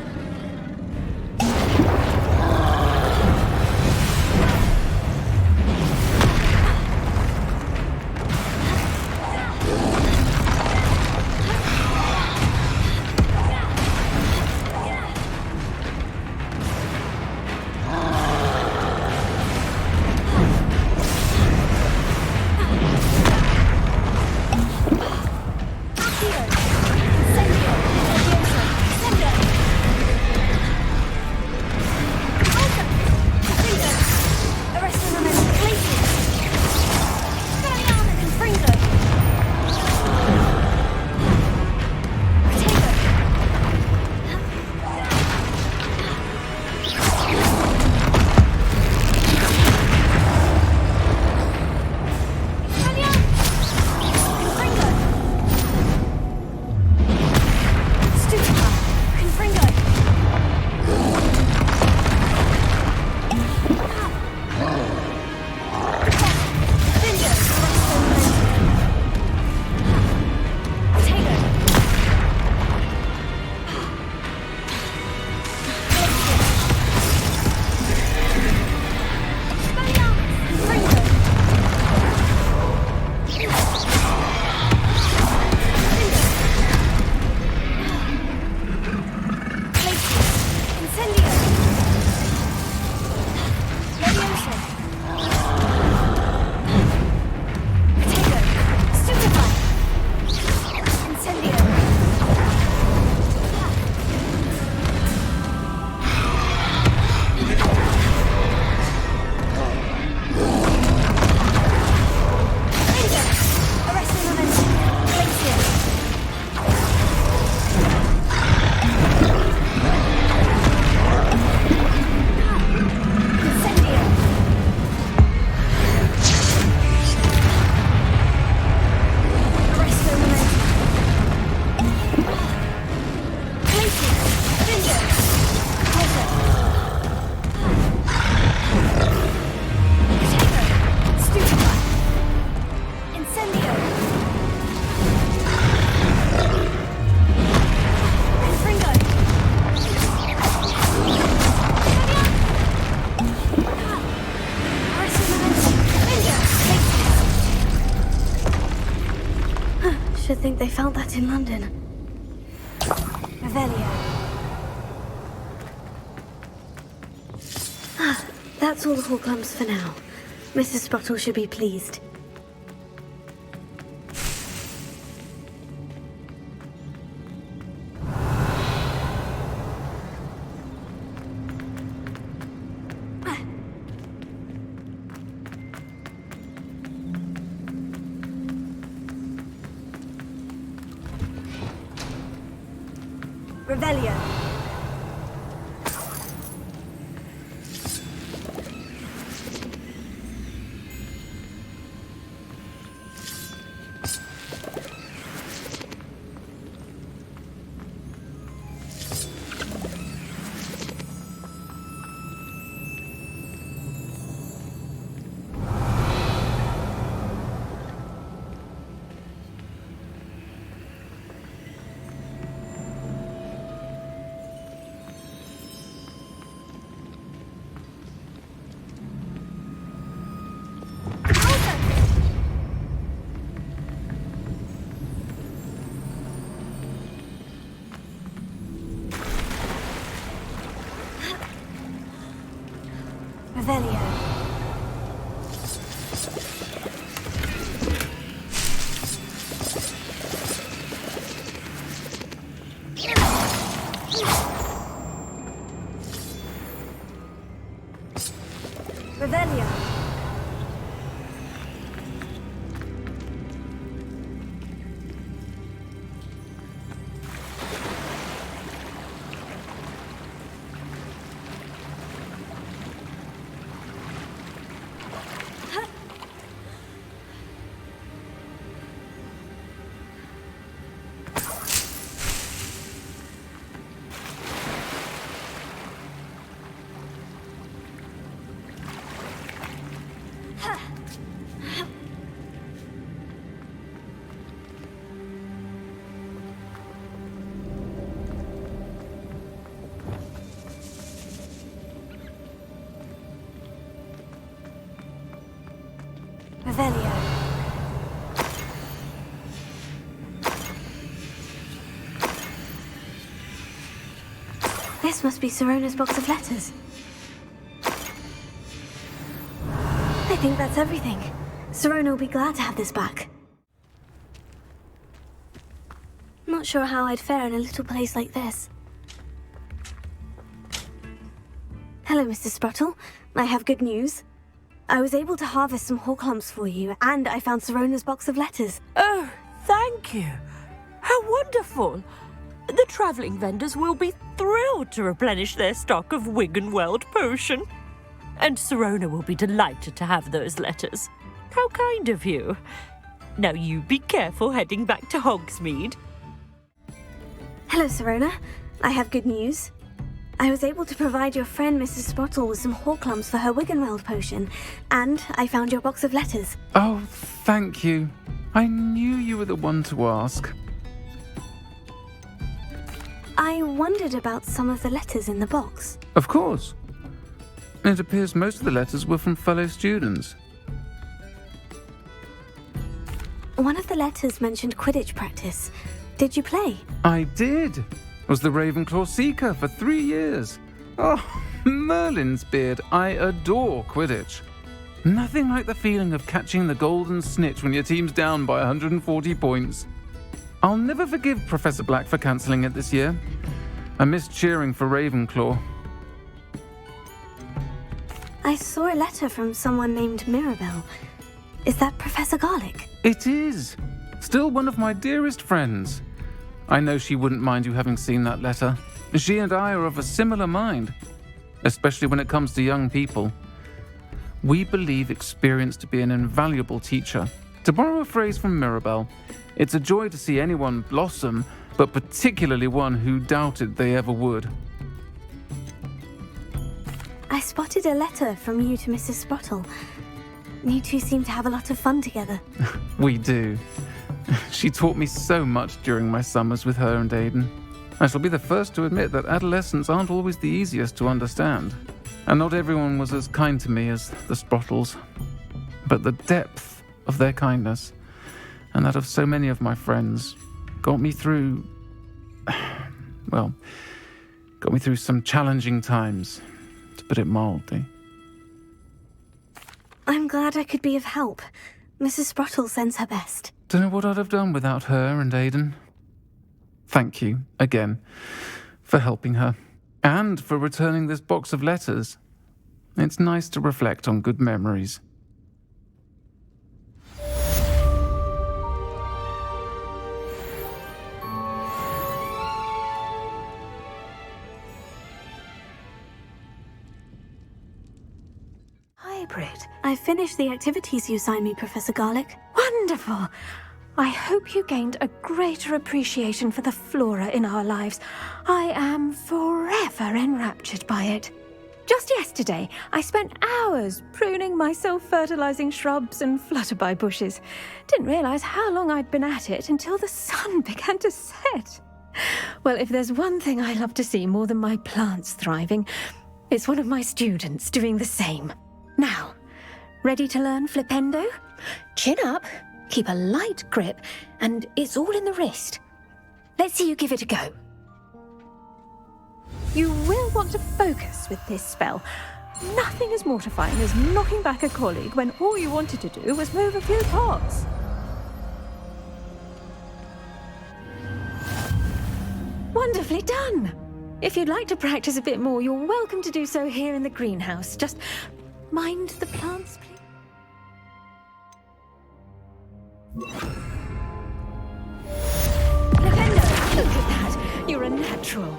to think they felt that in London. Revelio. That's all the Horklumps for now. Mrs. Sprottle should be pleased. Revelio. Revelio. Revelio. Revelio. This must be Sirona's box of letters. I think that's everything. Sirona will be glad to have this back. Not sure how I'd fare in a little place like this. Hello, Mr. Sprottle. I have good news. I was able to harvest some Horklumps for you, and I found Sirona's box of letters. Oh, thank you. How wonderful. The travelling vendors will be thrilled to replenish their stock of Wiggenweld potion. And Sirona will be delighted to have those letters. How kind of you. Now you be careful heading back to Hogsmeade. Hello, Sirona. I have good news. I was able to provide your friend Mrs. Sprottle with some Horklumps for her Wiggenweld potion, and I found your box of letters. Oh, thank you. I knew you were the one to ask. I wondered about some of the letters in the box. Of course. It appears most of the letters were from fellow students. One of the letters mentioned Quidditch practice. Did you play? I did. Was the Ravenclaw Seeker for 3 years. Oh, Merlin's beard. I adore Quidditch. Nothing like the feeling of catching the golden snitch when your team's down by 140 points. I'll never forgive Professor Black for cancelling it this year. I missed cheering for Ravenclaw. I saw a letter from someone named Mirabelle. Is that Professor Garlick? It is. Still one of my dearest friends. I know she wouldn't mind you having seen that letter. She and I are of a similar mind, especially when it comes to young people. We believe experience to be an invaluable teacher. To borrow a phrase from Mirabelle, it's a joy to see anyone blossom, but particularly one who doubted they ever would. I spotted a letter from you to Mrs. Sprottle. You two seem to have a lot of fun together. We do. She taught me so much during my summers with her and Aidan. I shall be the first to admit that adolescents aren't always the easiest to understand. And not everyone was as kind to me as the Sprottles. But the depth of their kindness and that of so many of my friends, got me through, well, got me through some challenging times, to put it mildly. I'm glad I could be of help. Mrs. Sprottle sends her best. Don't know what I'd have done without her and Aidan. Thank you, again, for helping her, and for returning this box of letters. It's nice to reflect on good memories. Hybrid. I finished the activities you signed me, Professor Garlick. Wonderful! I hope you gained a greater appreciation for the flora in our lives. I am forever enraptured by it. Just yesterday, I spent hours pruning my self-fertilizing shrubs and flutterby bushes. Didn't realize how long I'd been at it until the sun began to set. Well, if there's one thing I love to see more than my plants thriving, it's one of my students doing the same. Now, ready to learn Flipendo? Chin up, keep a light grip, and it's all in the wrist. Let's see you give it a go. You will want to focus with this spell. Nothing as mortifying as knocking back a colleague when all you wanted to do was move a few pots. Wonderfully done! If you'd like to practice a bit more, you're welcome to do so here in the greenhouse. Just mind the plants, please. Flipendo, look at that! You're a natural.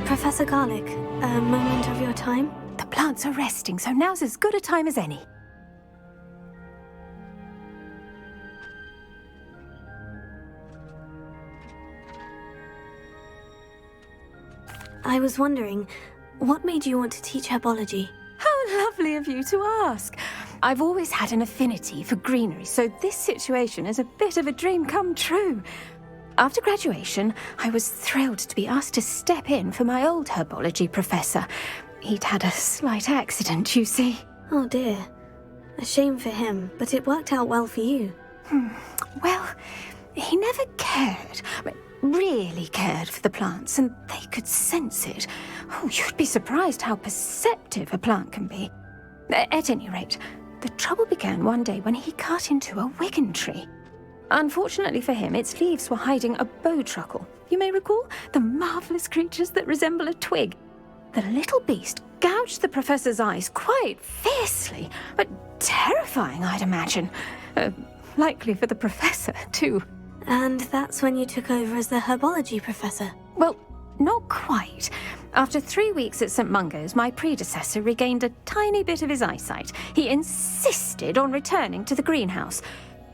Professor Garlick, a moment of your time? The plants are resting, so now's as good a time as any. I was wondering, what made you want to teach herbology? How lovely of you to ask. I've always had an affinity for greenery, so this situation is a bit of a dream come true. After graduation, I was thrilled to be asked to step in for my old herbology professor. He'd had a slight accident, you see. Oh dear. A shame for him, but it worked out well for you. Well, he never cared, really cared for the plants, and they could sense it. Oh, you'd be surprised how perceptive a plant can be. At any rate, the trouble began one day when he cut into a wigan tree. Unfortunately for him, its leaves were hiding a bowtruckle. You may recall the marvellous creatures that resemble a twig. The little beast gouged the professor's eyes quite fiercely, but terrifying, I'd imagine. Likely for the professor, too. And that's when you took over as the herbology professor? Well, not quite. After 3 weeks at St. Mungo's, my predecessor regained a tiny bit of his eyesight. He insisted on returning to the greenhouse.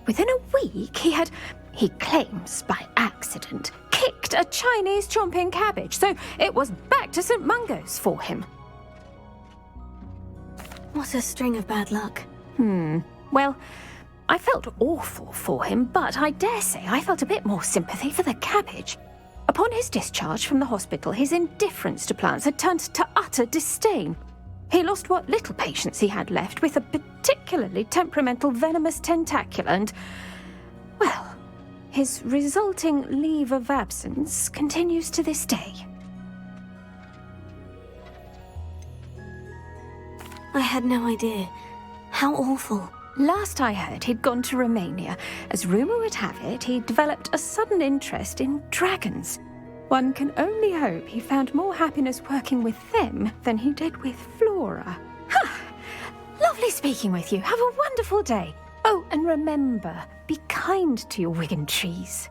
Within a week, he claims by accident, kicked a Chinese chomping cabbage, so it was back to St. Mungo's for him. What a string of bad luck. Well, I felt awful for him, but I dare say I felt a bit more sympathy for the cabbage. Upon his discharge from the hospital, his indifference to plants had turned to utter disdain. He lost what little patience he had left with a particularly temperamental venomous tentacula and, well, his resulting leave of absence continues to this day. I had no idea. How awful. Last I heard, he'd gone to Romania. As rumour would have it, he developed a sudden interest in dragons. One can only hope he found more happiness working with them than he did with Flora. Lovely speaking with you. Have a wonderful day. Oh, and remember, be kind to your wigan trees.